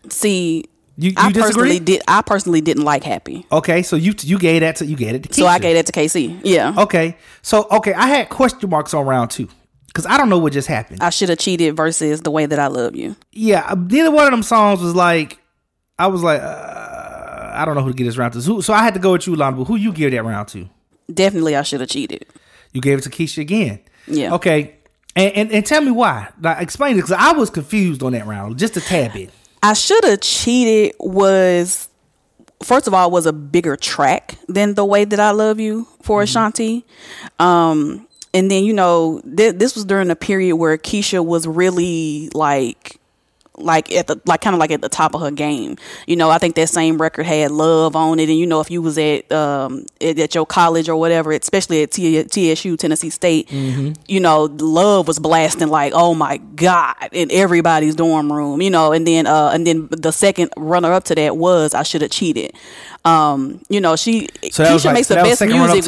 Speaker 3: See,
Speaker 1: You
Speaker 3: I
Speaker 1: disagree?
Speaker 3: personally didn't like Happy.
Speaker 1: Okay, so you gave that to Keyshia.
Speaker 3: So I gave that to KC. Yeah.
Speaker 1: Okay, so I had question marks on round 2 because I don't know what just happened.
Speaker 3: I Should Have Cheated versus The Way That I Love You.
Speaker 1: Yeah, neither one of them songs was like. I was like, I don't know who to give this round to. So I had to go with you, Alona Boo. Who you give that round to?
Speaker 3: Definitely, I Should Have Cheated.
Speaker 1: You gave it to Keyshia again.
Speaker 3: Yeah.
Speaker 1: Okay, and tell me why. Like, explain it because I was confused on that round just a tad bit.
Speaker 3: I Should Have Cheated was, first of all, was a bigger track than The Way That I Love You for Ashanti. And then, you know, this was during a period where Keyshia was really at the top of her game. You know, I think that same record had Love on it, and you know, if you was at your college or whatever, especially at TSU, Tennessee State, you know, Love was blasting like, oh my God, in everybody's dorm room, you know, and then the second runner up to that was I Should Have Cheated. You know, Keyshia makes the best music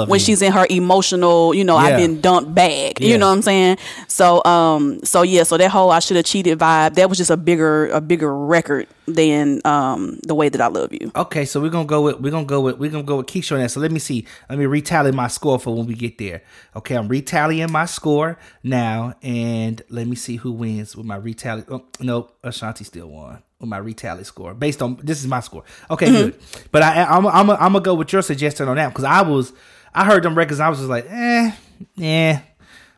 Speaker 3: when she's in her emotional, you know, I've been dumped bag. You know what I'm saying? So that whole I Should Have Cheated vibe, that was just a bigger record than The Way That I Love You.
Speaker 1: Okay, so we're gonna go with Keyshia on that. So let me see. Let me retally my score for when we get there. Okay, I'm retallying my score now, and let me see who wins with my retally. Oh, no, Ashanti still won with my retally score based on this is my score. Okay, good. But I'm gonna go with your suggestion on that because I heard them records. I was just like, yeah.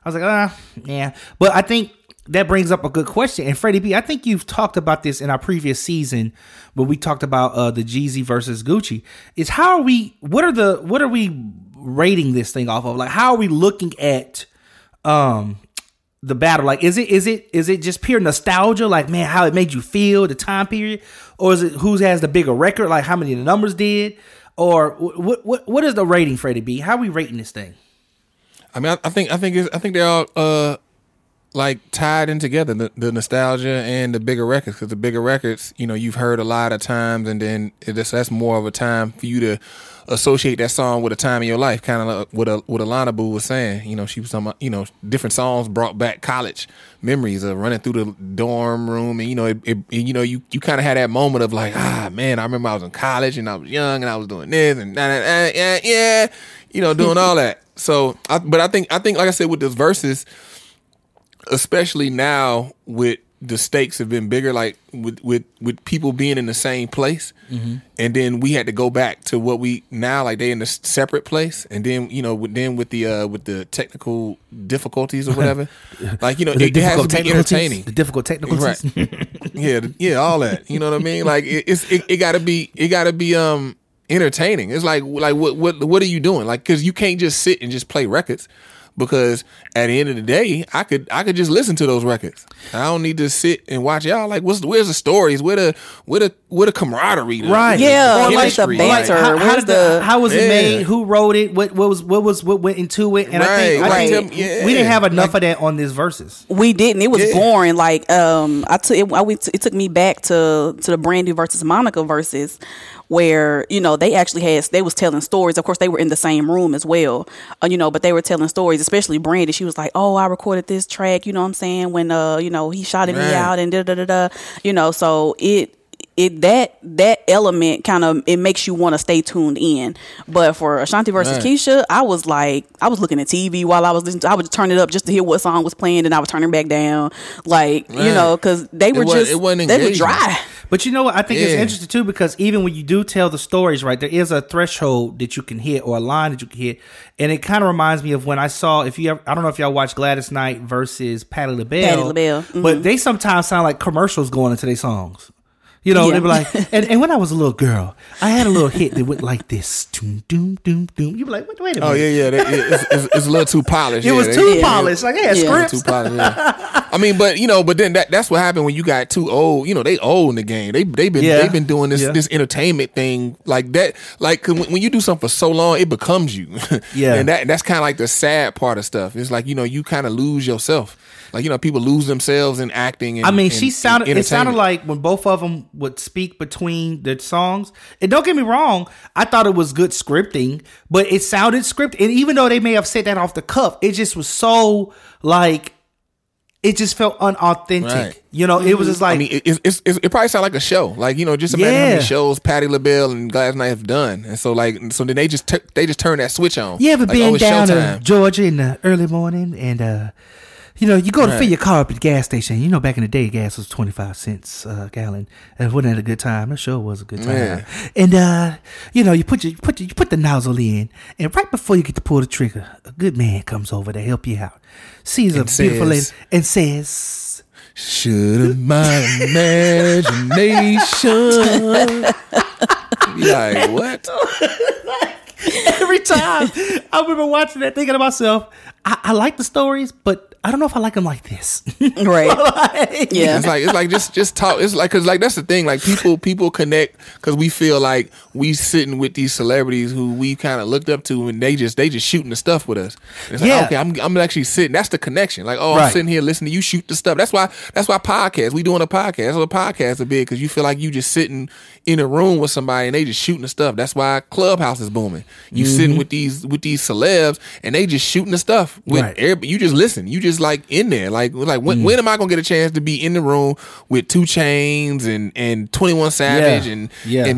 Speaker 1: I was like, yeah. But I think that brings up a good question. And Freddie B, I think you've talked about this in our previous season when we talked about the Jeezy versus Gucci. Is what are we rating this thing off of? Like, how are we looking at the battle? Like, is it just pure nostalgia? Like, man, how it made you feel, the time period? Or is it who has the bigger record? Like, how many of the numbers did? Or what is the rating, Freddie B? How are we rating this thing?
Speaker 2: I mean, I think they're all like tied in together, the nostalgia and the bigger records, because the bigger records, you know, you've heard a lot of times, and then that's more of a time for you to associate that song with a time in your life, kind of like what Alona Boo was saying. You know, she was talking about, you know, different songs brought back college memories of running through the dorm room, and you know, you kind of had that moment of like, man, I remember I was in college and I was young and I was doing this and yeah, you know, doing all that. So, but I think like I said with this verses, especially now with the stakes have been bigger, like with people being in the same place, and then we had to go back to what we now like they in a separate place, and then you know with the technical difficulties or whatever, like you know it has to be entertaining.
Speaker 1: The difficult technicals,
Speaker 2: right? yeah, all that. You know what I mean? Like it gotta be entertaining. It's like what are you doing? Like, because you can't just sit and just play records. Because at the end of the day, I could just listen to those records. I don't need to sit and watch y'all. Like, where's the stories? Where the camaraderie?
Speaker 1: Right.
Speaker 3: Yeah. Or like the banter.
Speaker 1: How was it made? Who wrote it? What went into it? And I think we didn't have enough of that on this verses.
Speaker 3: We didn't. It was boring. Like it took me back to the Brandy versus Monica verses, where you know they was telling stories. Of course, they were in the same room as well, you know, but they were telling stories. Especially Brandy, she was like, "Oh, I recorded this track." You know what I'm saying? When you know he shouted me out and da. You know, so that element kind of it makes you want to stay tuned in. But for Ashanti versus Keyshia, I was looking at TV while I was listening. I would just turn it up just to hear what song was playing, and I would turn it back down, like you know, because they were dry.
Speaker 1: But you know what? I think it's interesting too, because even when you do tell the stories, right, there is a threshold that you can hit or a line that you can hit, and it kind of reminds me of when I saw I don't know if y'all watched Gladys Knight versus Patti LaBelle, but they sometimes sound like commercials going into their songs. You know, they be like, and when I was a little girl, I had a little hit that went like this. Doom, doom, doom, doom. You be like, wait a minute.
Speaker 2: Oh, yeah. It's a little too polished.
Speaker 1: It was too polished. Like, scripts.
Speaker 2: Too polished, I mean, but then that's what happened when you got too old. You know, they old in the game. They've been doing this entertainment thing like that. Like, when you do something for so long, it becomes you. And that's kind of like the sad part of stuff. It's like, you know, you kind of lose yourself. Like, you know, people lose themselves in acting. And,
Speaker 1: I mean, it sounded like when both of them would speak between the songs. And don't get me wrong, I thought it was good scripting, but it sounded scripted. And even though they may have said that off the cuff, it just was so like, it just felt unauthentic.
Speaker 2: Right.
Speaker 1: You know, it was just like,
Speaker 2: I mean, it probably sounded like a show. Like, you know, just imagine how many shows Patti LaBelle and Gladys Knight have done, and so then they just turn that switch on.
Speaker 1: You ever
Speaker 2: like,
Speaker 1: been down to
Speaker 2: showtime.
Speaker 1: Georgia in the early morning and you know, you go to fill your car up at the gas station. You know, back in the day, gas was 25 cents a gallon. And wasn't that a good time? It sure was a good time.
Speaker 2: Yeah.
Speaker 1: And you know, you put the nozzle in, and right before you get to pull the trigger, a good man comes over to help you out. Sees a beautiful lady and says,
Speaker 2: "Should have my imagination." Be like, what?
Speaker 1: Every time I remember watching that, thinking to myself, I like the stories, but I don't know if I like them like this.
Speaker 3: Right. Yeah.
Speaker 2: It's like just talk. It's like, cause like that's the thing. Like people connect because we feel like we sitting with these celebrities who we kind of looked up to, and they just shooting the stuff with us. And it's like, okay, I'm actually sitting. That's the connection. Like, I'm sitting here listening to you shoot the stuff. That's why podcasts. We doing a podcast. That's what podcasts are big, because you feel like you just sitting in a room with somebody and they just shooting the stuff. That's why Clubhouse is booming. You sitting with these celebs and they just shooting the stuff with everybody. You just listen. You just like in there. Like when am I gonna get a chance to be in the room with 2 Chainz and 21 Savage and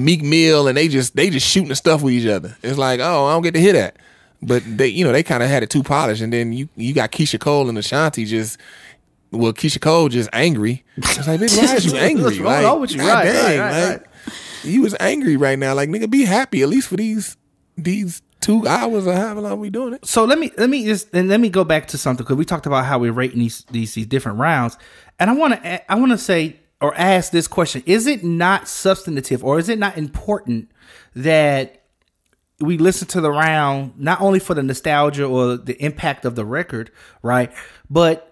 Speaker 2: Meek Mill, and they just shooting the stuff with each other. It's like, oh, I don't get to hear that. But they kind of had it too polished, and then you got Keyshia Cole and Ashanti Keyshia Cole just angry. It's like, bitch, why is you angry?
Speaker 1: What's wrong
Speaker 2: like,
Speaker 1: with you?
Speaker 2: God dang, like, you was angry right now. Like, nigga, be happy at least for these 2 hours or however long we doing it.
Speaker 1: So let me go back to something, because we talked about how we're rating these different rounds, and I want to say or ask this question: is it not substantive, or is it not important that we listen to the round not only for the nostalgia or the impact of the record, right, but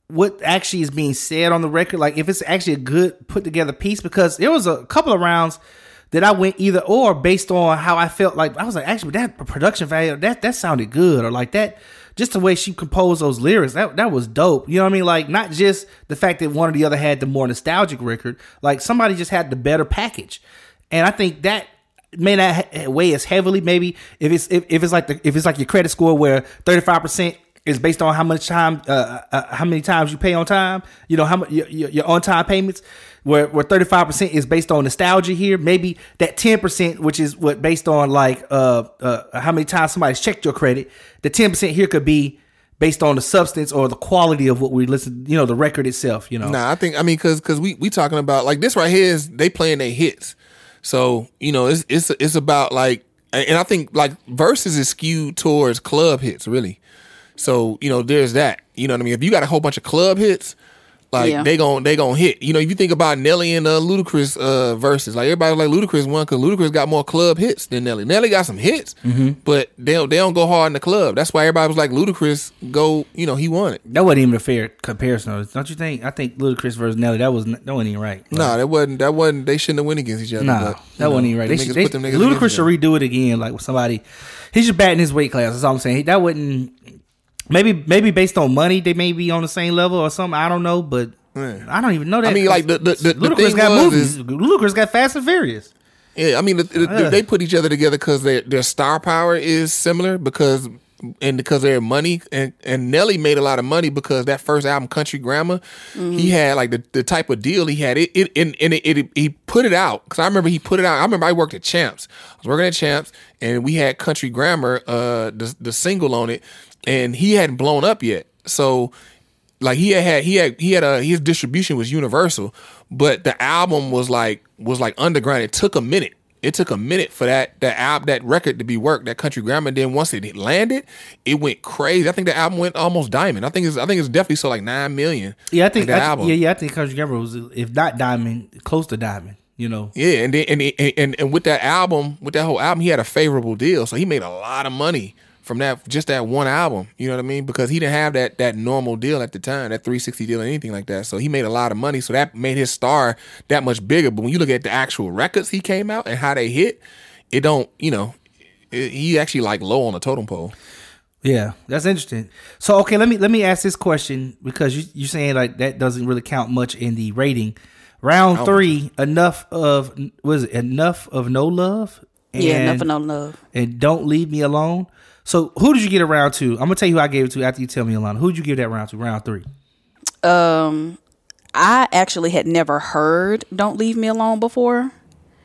Speaker 1: what actually is being said on the record? Like, if it's actually a good put together piece, because there was a couple of rounds that I went either or based on how I felt. Like, I was like, actually, that production value, that sounded good, or like that, just the way she composed those lyrics, that was dope. You know what I mean? Like, not just the fact that one or the other had the more nostalgic record, like somebody just had the better package. And I think that may not weigh as heavily. Maybe if it's like your credit score, where 35% is based on how much time, how many times you pay on time. You know, how much your on time payments. Where 35% is based on nostalgia here. Maybe that 10%, which is what based on like how many times somebody's checked your credit. The 10% here could be based on the substance or the quality of what we listen. You know, the record itself. You know.
Speaker 2: Nah, I mean, because we talking about, like, this right here is they playing their hits. So, you know, it's about, like, and I think like Versus is skewed towards club hits, really. So, you know, there's that. You know what I mean? If you got a whole bunch of club hits, like, they gon' hit. You know, if you think about Nelly and Ludacris verses, like, everybody like Ludacris won because Ludacris got more club hits than Nelly. Nelly got some hits, but they don't go hard in the club. That's why everybody was like, Ludacris go, you know, he won it.
Speaker 1: That wasn't even a fair comparison, don't you think? I think Ludacris versus Nelly, that wasn't even right. Like,
Speaker 2: nah, that wasn't. They shouldn't have went against each other.
Speaker 1: Nah,
Speaker 2: but,
Speaker 1: that wasn't even right. Ludacris should redo it again, like with somebody. He's just batting his weight class. That's all I'm saying. That wouldn't. Maybe based on money, they may be on the same level or something. I don't know, but I don't even know that.
Speaker 2: I mean, like the
Speaker 1: Ludacris
Speaker 2: thing
Speaker 1: got movies. Ludacris got Fast and Furious.
Speaker 2: Yeah, I mean, they put each other together because their star power is similar, because of their money. And Nelly made a lot of money because that first album, Country Grammar, he had like the type of deal he had. He put it out, because I remember he put it out. I remember I worked at Champs. I was working at Champs, and we had Country Grammar, the single on it. And he hadn't blown up yet, so like his distribution was universal, but the album was like underground. It took a minute. It took a minute for that record to be worked, that Country Grammar. And then once it landed, it went crazy. I think the album went almost diamond. I think it's definitely sold like 9 million.
Speaker 1: Yeah, I think
Speaker 2: that album.
Speaker 1: Yeah, I think Country Grammar was, if not diamond, close to diamond. You know.
Speaker 2: Yeah, and then and with that album, with that whole album, he had a favorable deal, so he made a lot of money from that one album. You know what I mean? Because he didn't have that normal deal at the time, that 360 deal or anything like that. So he made a lot of money. So that made his star that much bigger. But when you look at the actual records he came out and how they hit, it don't, you know, he actually like low on the totem pole.
Speaker 1: Yeah, that's interesting. So, okay, let me ask this question, because you're saying like that doesn't really count much in the rating. Round 3, enough of no love?
Speaker 3: Enough of no love.
Speaker 1: And Don't Leave Me Alone. So who did you get a round 2? I'm gonna tell you who I gave it to after you tell me, Alana. Who did you give that round to? Round 3.
Speaker 3: I actually had never heard "Don't Leave Me Alone" before.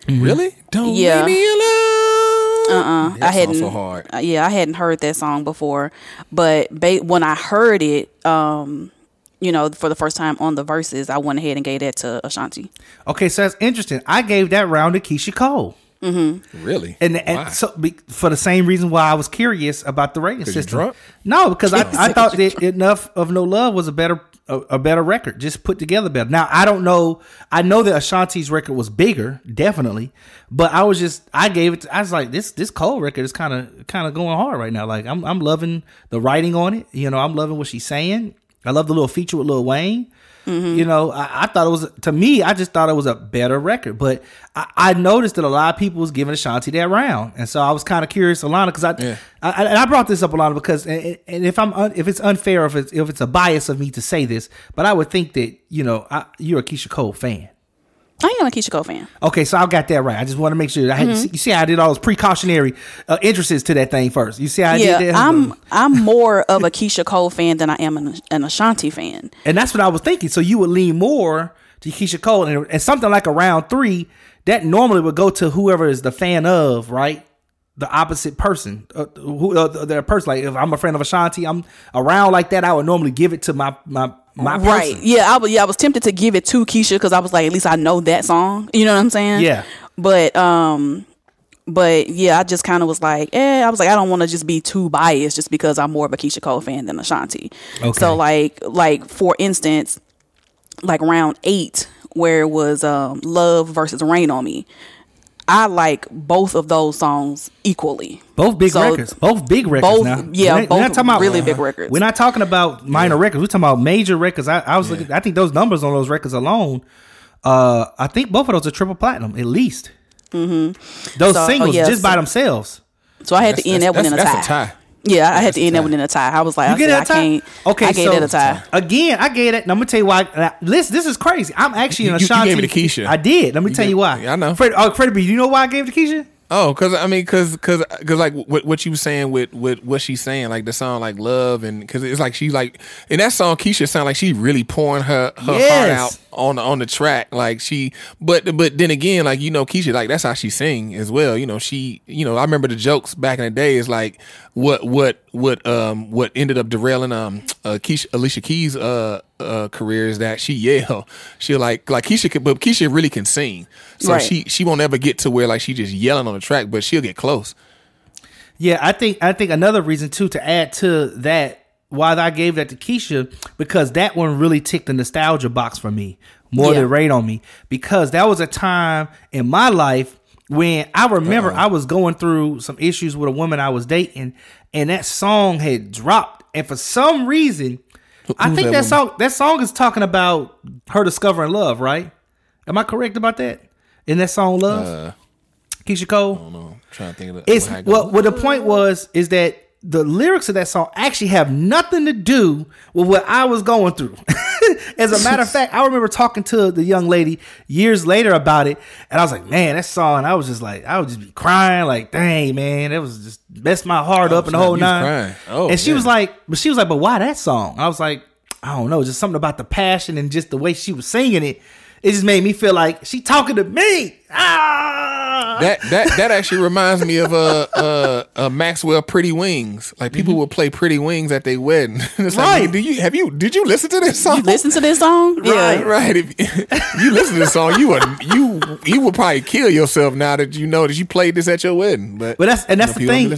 Speaker 2: Really? Don't
Speaker 3: Yeah.
Speaker 2: leave me alone.
Speaker 3: I hadn't.
Speaker 2: So hard.
Speaker 3: I hadn't heard that song before, but when I heard it, for the first time on the verses, I went ahead and gave that to Ashanti.
Speaker 1: Okay, so that's interesting. I gave that round to Keyshia Cole.
Speaker 2: Really?
Speaker 1: And
Speaker 2: Why?
Speaker 1: so for the same reason why I was curious about the rating
Speaker 2: you're
Speaker 1: system.
Speaker 2: drunk?
Speaker 1: No, because I thought that Enough of No Love was a better record, just put together better. Now I don't know. I know that Ashanti's record was bigger, definitely, but I was like, this Cole record is kind of going hard right now. Like I'm loving the writing on it. I'm loving what she's saying. I love the little feature with Lil Wayne. I thought it was, to me, I just thought it was a better record, but I noticed that a lot of people was giving Ashanti that round, and so I was kind of curious, Alana, because I brought this up, Alana, because and if it's unfair, if it's a bias of me to say this, but I would think that you're a Keyshia Cole fan.
Speaker 3: I am a Keyshia Cole fan.
Speaker 1: Okay, so I got that right. I just want to make sure. You see how I did all those precautionary entrances to that thing first. You see how I did that?
Speaker 3: I'm more of a Keyshia Cole fan than I am an Ashanti fan.
Speaker 1: And that's what I was thinking. So you would lean more to Keyshia Cole, and something like a round 3, that normally would go to whoever is the fan of, right? The opposite person, their person. Like if I'm a friend of Ashanti, I'm around like that. I would normally give it to my person.
Speaker 3: Right. Yeah. I was tempted to give it to Keyshia because I was like, at least I know that song. You know what I'm saying?
Speaker 1: Yeah.
Speaker 3: But yeah, I just kind of was like, I was like, I don't want to just be too biased just because I'm more of a Keyshia Cole fan than Ashanti. Okay. So like for instance, like round 8 where it was Love versus Rain on Me. I like both of those songs equally.
Speaker 1: Both big records. Both big records now.
Speaker 3: Yeah, both really big records.
Speaker 1: We're not talking about minor records. We're talking about major records. I was looking. I think those numbers on those records alone, I think both of those are triple platinum at least. Mm-hmm. Those singles just by themselves.
Speaker 3: So I had to end that one in a tie.
Speaker 2: That's a tie.
Speaker 3: Yeah, I had to end that one in a tie. I was like, I gave that a tie.
Speaker 1: Again, I gave it. And I'm gonna tell you why. This is crazy. I'm actually an Ashanti.
Speaker 2: You gave it to Keisha.
Speaker 1: I did. Let me tell you why.
Speaker 2: Yeah, I know.
Speaker 1: Freddie B, you know why I gave it to Keisha?
Speaker 2: Oh, because like what you were saying with what she's saying, like the song like Love, and because it's like she like in that song Keyshia sound like she really pouring her heart out on the track, like she. But then again, like Keyshia, like that's how she sing as well. She I remember the jokes back in the day is like what ended up derailing Alicia Keys' career is that she yell. She like Keyshia, but Keyshia really can sing, so right. she won't ever get to where like she just yelling on the track, but she'll get close.
Speaker 1: Yeah, I think another reason too to add to that why I gave that to Keyshia, because that one really ticked the nostalgia box for me more than Rain on Me, because that was a time in my life when I remember I was going through some issues with a woman I was dating, and that song had dropped, and for some reason I think that song is talking about her discovering love, right? Am I correct about that? In that song Love? Keyshia Cole?
Speaker 2: I don't know. I'm trying to think of it.
Speaker 1: It's what the point is that the lyrics of that song actually have nothing to do with what I was going through. As a matter of fact, I remember talking to the young lady years later about it, and I was like, man, that song, I would just be crying, like, dang, man, that was just messed my heart up and the whole nine. And she was like, but why that song? I was like, I don't know, just something about the passion and just the way she was singing it. It just made me feel like she talking to me.
Speaker 2: That actually reminds me of a Maxwell Pretty Wings. Like people would play Pretty Wings at their wedding. It's
Speaker 1: right?
Speaker 2: Like, did you listen to this song?
Speaker 3: You listen to this song?
Speaker 2: Right. If you listen to this song, you would probably kill yourself now that you know that you played this at your wedding. But that's the thing.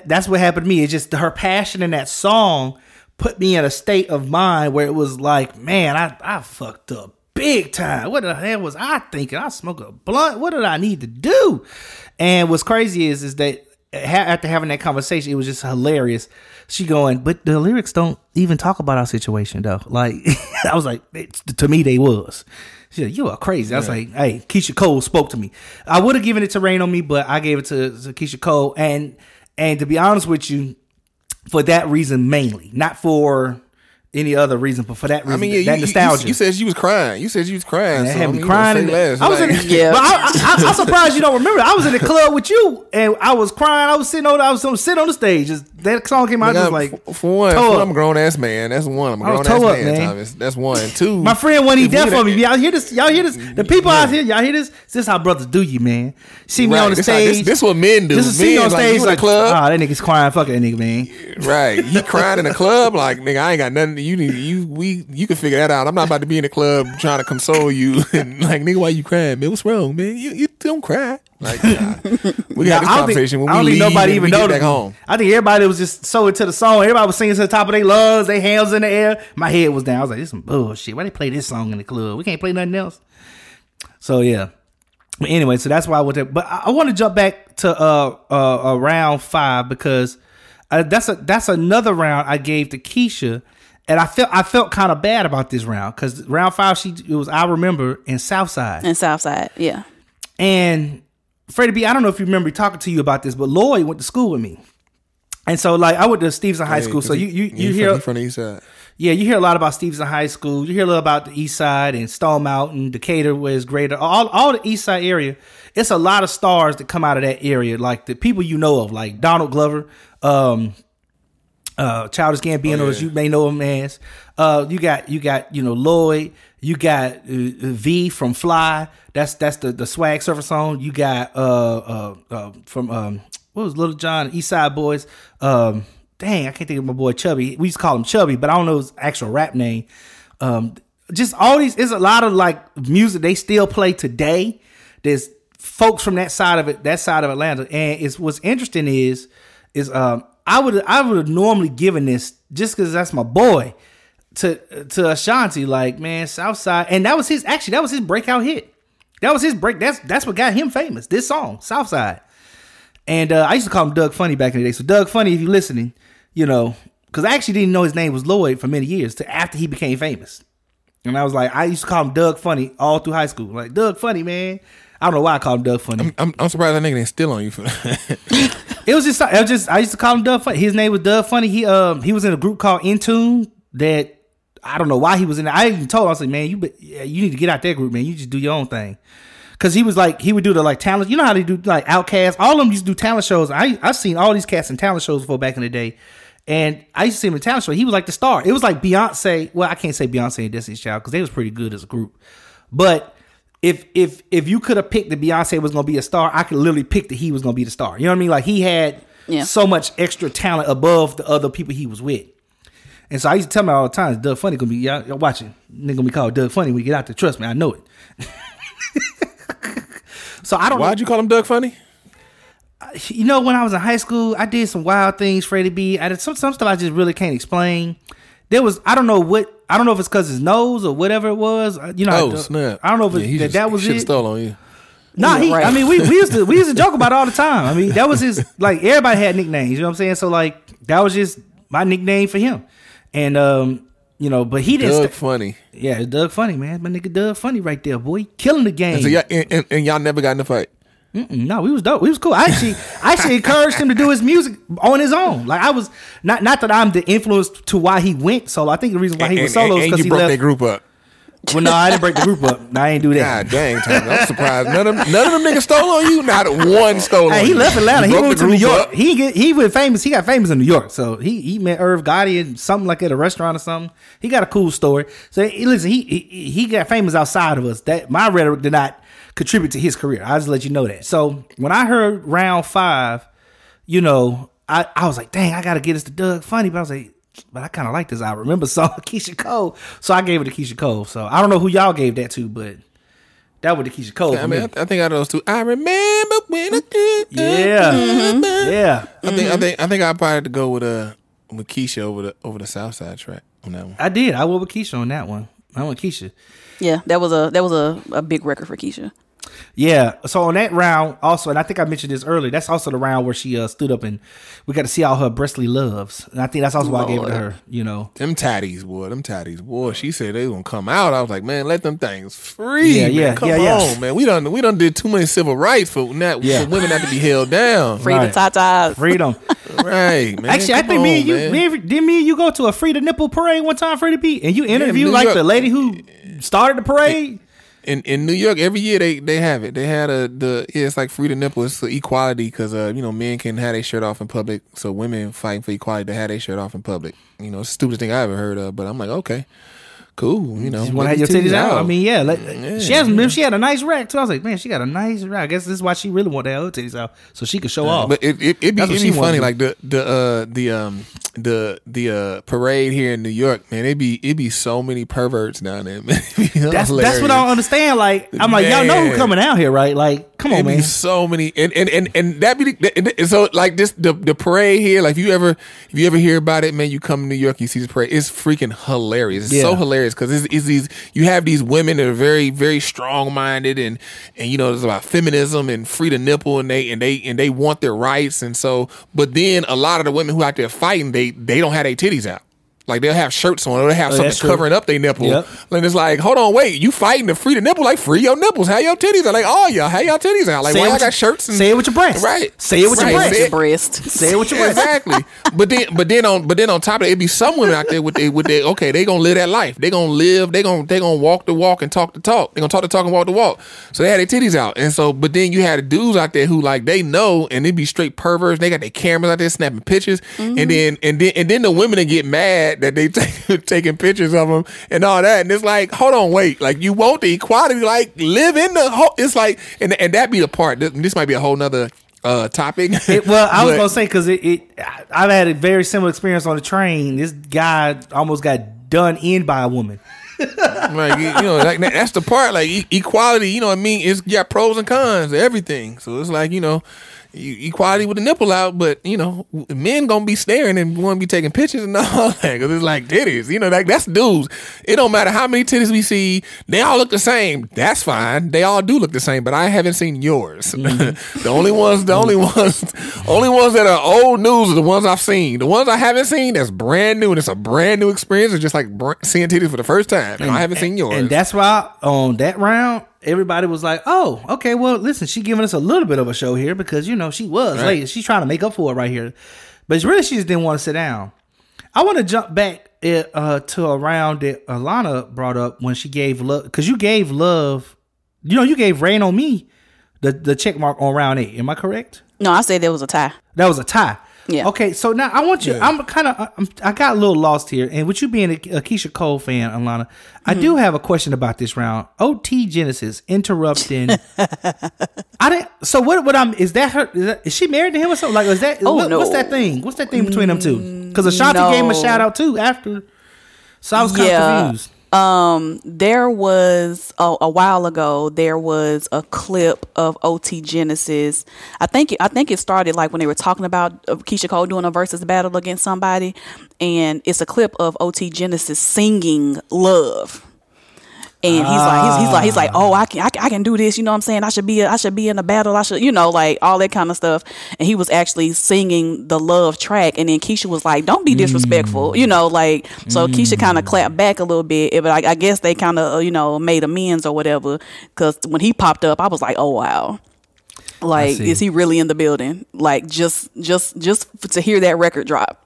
Speaker 1: That's what happened to me. It's just her passion in that song put me in a state of mind where it was like, man, I fucked up big time. What the hell was I thinking? I smoked a blunt. What did I need to do? And what's crazy is that after having that conversation, it was just hilarious. She going, but the lyrics don't even talk about our situation though. Like I was like, to me they was. She said, you are crazy. I was like, hey, Keyshia Cole spoke to me. I would have given it to Rain on Me, but I gave it to Keyshia Cole. And to be honest with you, for that reason mainly, not for any other reason, but for that reason, that nostalgia.
Speaker 2: You said you was crying.
Speaker 1: And had me crying. I'm surprised you don't remember. I was in the club with you, and I was crying. I was sitting on the stage, just that song came out, I was like,
Speaker 2: for one, I'm a grown ass man. That's one. I'm a grown ass man. Thomas. That's one. Two.
Speaker 1: My friend wasn't there for me. Y'all hear this? The people out here, y'all hear this? This is how brothers do you, man. See me on the stage.
Speaker 2: This what men do.
Speaker 1: This is see me on stage like,
Speaker 2: club.
Speaker 1: That nigga's crying. Fuck that nigga, man.
Speaker 2: Right. You crying in the club like, nigga, I ain't got nothing. You can figure that out. I'm not about to be in the club trying to console you. And like, nigga, why you crying, man? What's wrong, man? You don't cry. Like, nah. We got this conversation when we leave. I don't think nobody even know back home.
Speaker 1: I think everybody was just so into the song. Everybody was singing to the top of their lungs, their hands in the air. My head was down. I was like, this is some bullshit. Why they play this song in the club? We can't play nothing else. So yeah. But anyway, so that's why I went there. But I want to jump back to round 5 because that's another round I gave to Keyshia. And I felt kind of bad about this round because round 5 it was I Remember in Southside.
Speaker 3: In Southside, yeah.
Speaker 1: And Freddie B, I don't know if you remember talking to you about this, but Lloyd went to school with me. And so like I went to Stevenson High School. So you hear
Speaker 2: from the east side.
Speaker 1: Yeah, you hear a lot about Stevenson High School. You hear a little about the east side and Stone Mountain, Decatur, where it's greater. All the east side area. It's a lot of stars that come out of that area, like the people you know of, like Donald Glover, Childish Gambino, as you may know him as. You got Lloyd. You got V from Fly. That's the Swag Surfer song. You got from what was Little John, East Side Boys. Dang, I can't think of my boy Chubby. We used to call him Chubby, but I don't know his actual rap name. Just all these. There's a lot of like music they still play today. There's folks from that side of Atlanta, and what's interesting is I would have normally given this just because that's my boy to Ashanti, like, man, Southside, and that was his breakout hit. That was his break. That's what got him famous. This song, Southside. And I used to call him Doug Funny back in the day. So Doug Funny, if you're listening, because I actually didn't know his name was Lloyd for many years to after he became famous. And I was like, I used to call him Doug Funny all through high school. Like, Doug Funny, man. I don't know why I called him Doug Funny.
Speaker 2: I'm surprised that nigga ain't still on you for that. I
Speaker 1: used to call him Doug Funny. His name was Doug Funny. He was in a group called Intune that I don't know why he was in there. I even told him, I was like, man, you need to get out that group, man. You just do your own thing. Cause he was like, he would do the like talent. You know how they do like Outkast. All of them used to do talent shows. I've seen all these cats in talent shows before back in the day. And I used to see him in talent show. He was like the star. It was like Beyonce. Well, I can't say Beyonce and Destiny's Child because they was pretty good as a group. But if you could have picked that Beyonce was going to be a star, I could literally pick that he was going to be the star. You know what I mean? Like he had so much extra talent above the other people he was with. And so I used to tell him all the time, Doug Funny going to be, y'all watching. Nigga going to be called Doug Funny when we get out there. Trust me, I know it. So I don't know.
Speaker 2: Why'd you call him Doug Funny?
Speaker 1: When I was in high school, I did some wild things, Freddie B. I did some stuff I just really can't explain. There was, I don't know if it's because his nose or whatever it was.
Speaker 2: Snap.
Speaker 1: I don't know if that was it.
Speaker 2: Stole on you.
Speaker 1: No, right. I mean, we used to joke about it all the time. I mean, that was his, like, everybody had nicknames, you know what I'm saying? So, like, that was just my nickname for him. And, but he didn't.
Speaker 2: Doug Funny.
Speaker 1: Yeah, it's Doug Funny, man. My nigga Doug Funny right there, boy. Killing the game.
Speaker 2: And so y'all never got in a fight?
Speaker 1: No, we was dope. We was cool. I actually encouraged him to do his music on his own. Like I was not that I'm the influence to why he went solo. I think the reason why he was solo is because he
Speaker 2: broke
Speaker 1: left.
Speaker 2: That group up.
Speaker 1: Well, no, I didn't break the group up. No, I ain't do that.
Speaker 2: God dang, Tom, I'm surprised. None of them niggas stole on you. Not one stole on you.
Speaker 1: He left Atlanta. He moved to New York. He went famous. He got famous in New York. So he met Irv Gotti and something like at a restaurant or something. He got a cool story. So listen, he got famous outside of us. That my rhetoric did not contribute to his career. I'll just let you know that. So when I heard round 5, I was like, dang, I got to get this to Doug Funny. But I was like, but I kind of like this I Remember song, Keyshia Cole. So I gave it to Keyshia Cole. So I don't know who y'all gave that to, but that was the Keyshia Cole.
Speaker 2: Yeah, I think out of those two, I remember when I did.
Speaker 1: Yeah, yeah.
Speaker 2: I think I probably had to go with Keyshia over the Southside track on that one.
Speaker 1: I did. I went with Keyshia on that one. I went Keyshia.
Speaker 3: Yeah, that was a big record for Keyshia.
Speaker 1: Yeah. So on that round also, and I think I mentioned this earlier, that's also the round where she stood up and we got to see all her breastly loves. And I think that's also why I gave it to her,
Speaker 2: Them tatties, boy. She said they gonna come out. I was like, man, let them things free. Yeah, Come on, man. We done did too many civil rights for women not to be held down.
Speaker 3: Free the tatas.
Speaker 1: Freedom.
Speaker 2: Right, man.
Speaker 1: Actually, I think didn't me and you go to a Free the Nipple parade one time, Freddie B? And you interviewed the lady who started the parade?
Speaker 2: in New York, every year they have it. They had it's like free to nipple. It's equality because men can have their shirt off in public, so women fighting for equality to have their shirt off in public. It's the stupidest thing I ever heard of, but I'm like, okay. Cool,
Speaker 1: You want to have your titties out? I mean, yeah. She had a nice rack too. I was like, man, she got a nice rack. I guess this is why she really wanted to have her titties out, so she could show off.
Speaker 2: But it'd be funny, like the parade here in New York, man. It'd be so many perverts down there, man.
Speaker 1: That's what I don't understand. Like, I'm like, y'all know who coming out here, right? Like, come on, man.
Speaker 2: Be so many, and that be so like this the parade here. Like, if you ever hear about it, man, you come to New York, you see this parade. It's freaking hilarious. It's so hilarious. Because it's these, you have these women that are very, very strong minded, and it's about feminism and free to nipple, and they want their rights, and so, but then a lot of the women who out there fighting, they don't have their titties out. Like, they'll have shirts on, or they'll have something covering up their nipple. Yep. And it's like, hold on, wait, you fighting to free the nipple? Like, free your nipples, have your titties out. Like, oh, y'all have your titties out. Like, why y'all got shirts?
Speaker 1: Say it with your breast.
Speaker 2: Right.
Speaker 1: Say it with your breast.
Speaker 3: Say it with your breast.
Speaker 2: Exactly. But then on top of it, be some women out there with they okay, they gonna live that life. They gonna live. They gonna walk the walk and talk the talk. They gonna talk the talk and walk the walk. So they had their titties out, and so, but then you had the dudes out there who, like, they know, and they be straight perverts. They got their cameras out there snapping pictures, and then the women that get mad that they taking pictures of them and all that, and it's like, hold on, wait, like, you want the equality, like, live in the whole, it's like, and that be the part, this might be a whole nother topic.
Speaker 1: I was gonna say, because I've had a very similar experience on the train. This guy almost got done in by a woman.
Speaker 2: Like, like, that's the part, like, equality, what I mean, it's got pros and cons to everything. So it's like, equality with the nipple out, but men gonna be staring and want to be taking pictures and all that, because it's like titties, like, that's dudes. It don't matter how many titties we see, they all look the same. That's fine, they all do look the same, but I haven't seen yours. The only ones that are old news are the ones I've seen. The ones I haven't seen, that's brand new, and it's a brand new experience. It's just like seeing titties for the first time, and I haven't seen yours.
Speaker 1: And that's why on that round, everybody was like, oh, okay, well, listen, she giving us a little bit of a show here because, she was late. She's trying to make up for it right here. But it's really, she just didn't want to sit down. I want to jump back to a round that Alana brought up when she gave love, because you gave love, you gave Rain on Me the check mark on round 8. Am I correct?
Speaker 3: No, I said there was a tie.
Speaker 1: That was a tie.
Speaker 3: Yeah.
Speaker 1: Okay, so now I want you. Yeah. I got a little lost here, and with you being a Keyshia Cole fan, Alana, I do have a question about this round. OT Genesis interrupting. So what? Is that her? Is she married to him or something? Like, is that?
Speaker 3: No.
Speaker 1: What's that thing? What's that thing between them two? Because Ashanti gave him a shout out too after. So I was kind of confused.
Speaker 3: There was a while ago. There was a clip of OT Genesis. I think it started like when they were talking about Keyshia Cole doing a versus battle against somebody, and it's a clip of OT Genesis singing "Love." And he's like, oh, I can do this. You know what I'm saying? I should be in a battle. I should, like all that kind of stuff. And he was actually singing the Love track. And then Keyshia was like, don't be disrespectful. So Keyshia kind of clapped back a little bit. But I guess they kind of, made amends or whatever. Because when he popped up, I was like, oh, wow. Like, is he really in the building? Like, just to hear that record drop.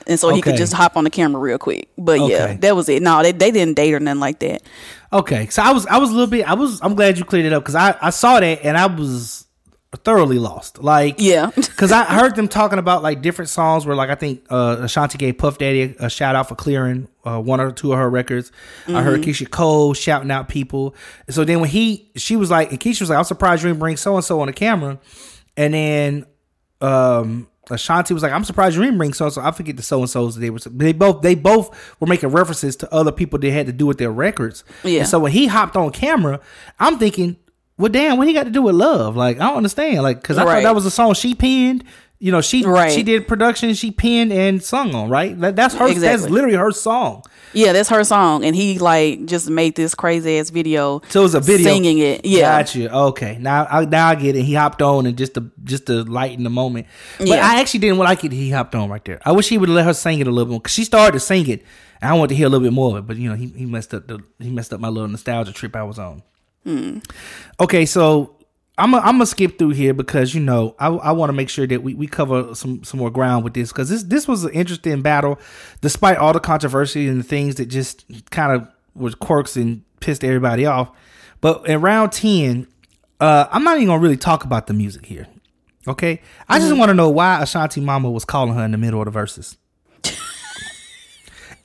Speaker 3: And so he could just hop on the camera real quick. But yeah, that was it. No, they didn't date or nothing like that.
Speaker 1: Okay. So I was a little bit, I'm glad you cleared it up, because I saw that and I was thoroughly lost. Like, yeah. Because I heard them talking about like different songs where, like, I think Ashanti gave Puff Daddy a shout out for clearing one or two of her records. I heard Keyshia Cole shouting out people. So then when she was like, and Keyshia was like, I'm surprised you didn't bring so-and-so on the camera. And then, Ashanti was like, I'm surprised you didn't bring so-and-so. I forget the so-and-sos they both were making references to other people they had to do with their records. Yeah. And so when he hopped on camera, I'm thinking, well, damn, what he got to do with Love? Like, I don't understand. Like, because I thought that was a song she penned. She did production, she penned and sung on, right? That's her. Exactly. That's literally her song.
Speaker 3: Yeah, that's her song, and he like just made this crazy ass video.
Speaker 1: So it was a video
Speaker 3: singing it. Yeah,
Speaker 1: gotcha. Okay, now I get it. He hopped on and just to lighten the moment. But I actually didn't like it. He hopped on right there. I wish he would let her sing it a little bit more, because she started to sing it, and I wanted to hear a little bit more of it. But he messed up my little nostalgia trip I was on. Okay, so I'm gonna skip through here because I want to make sure that we cover some more ground with this, because this was an interesting battle, despite all the controversy and the things that just kind of was quirks and pissed everybody off. But in round 10, I'm not even gonna really talk about the music here. Okay, I just want to know why Ashanti mama was calling her in the middle of the verses.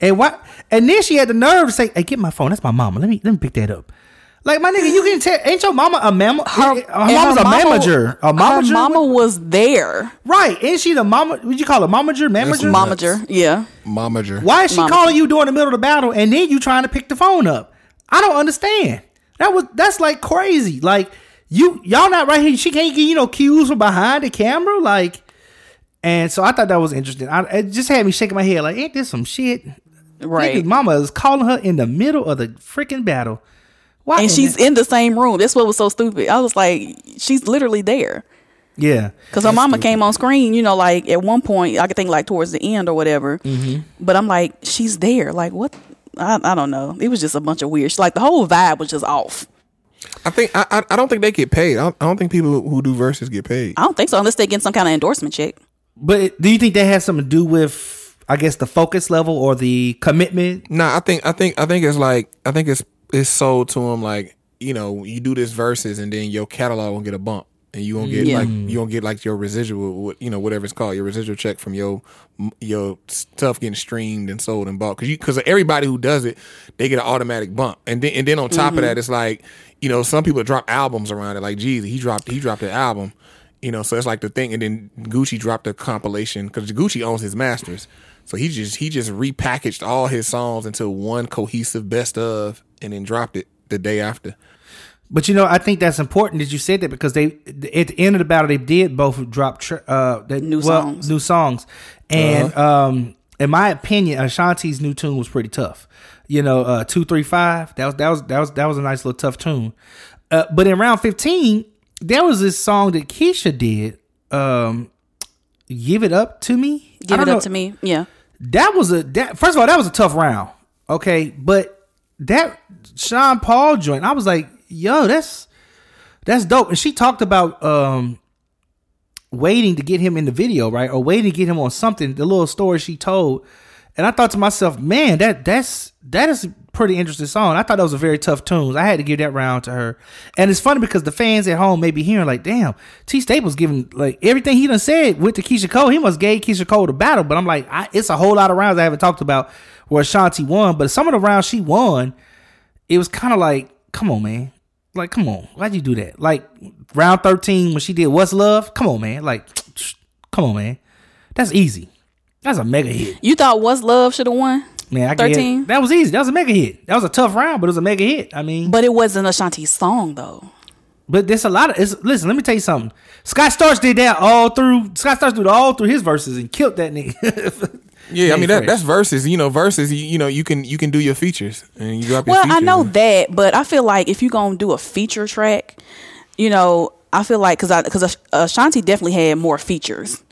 Speaker 1: And then she had the nerve to say, "Hey, get my phone. That's my mama. Let me pick that up." Like, my nigga, you can tell. Ain't your mama a mama? Her mama's a mamager. A mamager.
Speaker 3: Her mama was there.
Speaker 1: Right? Ain't she the mama? Would you call her momager? Mamager?
Speaker 3: Momager. Yeah.
Speaker 2: Momager.
Speaker 1: Why is she calling you during the middle of the battle and then you trying to pick the phone up? I don't understand. That's like crazy. Like, y'all not right here. She can't get cues from behind the camera. Like, and so I thought that was interesting. It just had me shaking my head. Like, ain't this some shit?
Speaker 3: Right.
Speaker 1: Nigga's mama is calling her in the middle of the freaking battle. Why?
Speaker 3: And she's in the same room. That's what was so stupid. I was like, she's literally there.
Speaker 1: Yeah.
Speaker 3: Because her mama came on screen, like at one point, I could think like towards the end or whatever. Mm-hmm. But I'm like, she's there. Like, what? I don't know. It was just a bunch of weird. Like, the whole vibe was just off.
Speaker 2: I don't think they get paid. I don't think people who do verses get paid.
Speaker 3: I don't think so, unless they get some kind of endorsement check.
Speaker 1: But do you think that has something to do with, I guess, the focus level or the commitment?
Speaker 2: Nah, I think it's like, it's sold to them like, you do this verses and then your catalog will get a bump and you won't get like your residual, whatever it's called, your residual check from your stuff getting streamed and sold and bought. Because everybody who does it, they get an automatic bump. And then on top of that, it's like, some people drop albums around it. Like Jeezy, he dropped the album. So it's like the thing. And then Gucci dropped a compilation because Gucci owns his masters. So he just repackaged all his songs into one cohesive best of and then dropped it the day after.
Speaker 1: But I think that's important that you said that because they at the end of the battle they did both drop new songs, and in my opinion, Ashanti's new tune was pretty tough. 235 that was a nice little tough tune. But in round 15, there was this song that Keyshia did, "Give It Up to Me."
Speaker 3: Give It Up to Me, yeah.
Speaker 1: First of all, that was a tough round. Okay, but that Sean Paul joint, I was like, yo, that's dope. And she talked about waiting to get him in the video, right? Or waiting to get him on something, the little story she told. And I thought to myself, man, that is a pretty interesting song. I thought that was a very tough tune. I had to give that round to her. And it's funny because the fans at home may be hearing like, damn, T Staples giving like everything he done said with the Keyshia Cole. He must gave Keyshia Cole the battle. But I'm like, it's a whole lot of rounds I haven't talked about where Ashanti won. But some of the rounds she won, it was kind of like, come on, man. Like, come on. Why'd you do that? Like round 13 when she did What's Love? Come on, man. Like, come on, man. That's easy. That's a mega hit.
Speaker 3: You thought What's Love should have won?
Speaker 1: Man,
Speaker 3: 13?
Speaker 1: That was easy. That was a mega hit. That was a tough round, but it was a mega hit. I mean,
Speaker 3: but it wasn't Ashanti's song though.
Speaker 1: But there's a lot of. Listen, let me tell you something. Scott Storch did that all through. Scott Storch did all through his verses and killed that nigga.
Speaker 2: Yeah, I mean that's verses. Verses. You can do your features and you drop your features.
Speaker 3: Well, I know that, but I feel like if you're gonna do a feature track, I feel like because Ashanti definitely had more features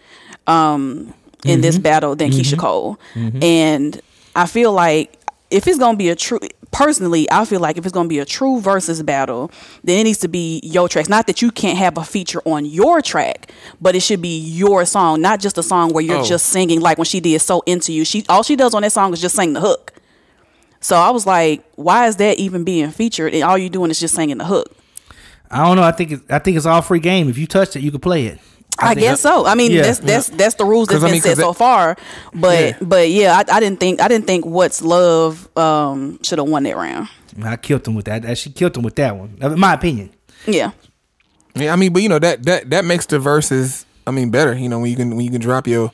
Speaker 3: in this battle than Keyshia Cole, and I feel like if it's gonna be I feel like if it's gonna be a true versus battle, then it needs to be your tracks. Not that you can't have a feature on your track, but it should be your song, not just a song where you're just singing. Like when she did "So Into You," all she does on that song is just sing the hook. So I was like, why is that even being featured? And all you're doing is just singing the hook.
Speaker 1: I don't know. I think it's all free game. If you touched it, you can play it.
Speaker 3: I guess so. I mean, that's the rules that's been set so far. But yeah, I didn't think What's Love should have won that round.
Speaker 1: I killed him with that. She killed him with that one. In my opinion.
Speaker 3: Yeah.
Speaker 2: Yeah, I mean, but that makes the verses, better. When you can drop your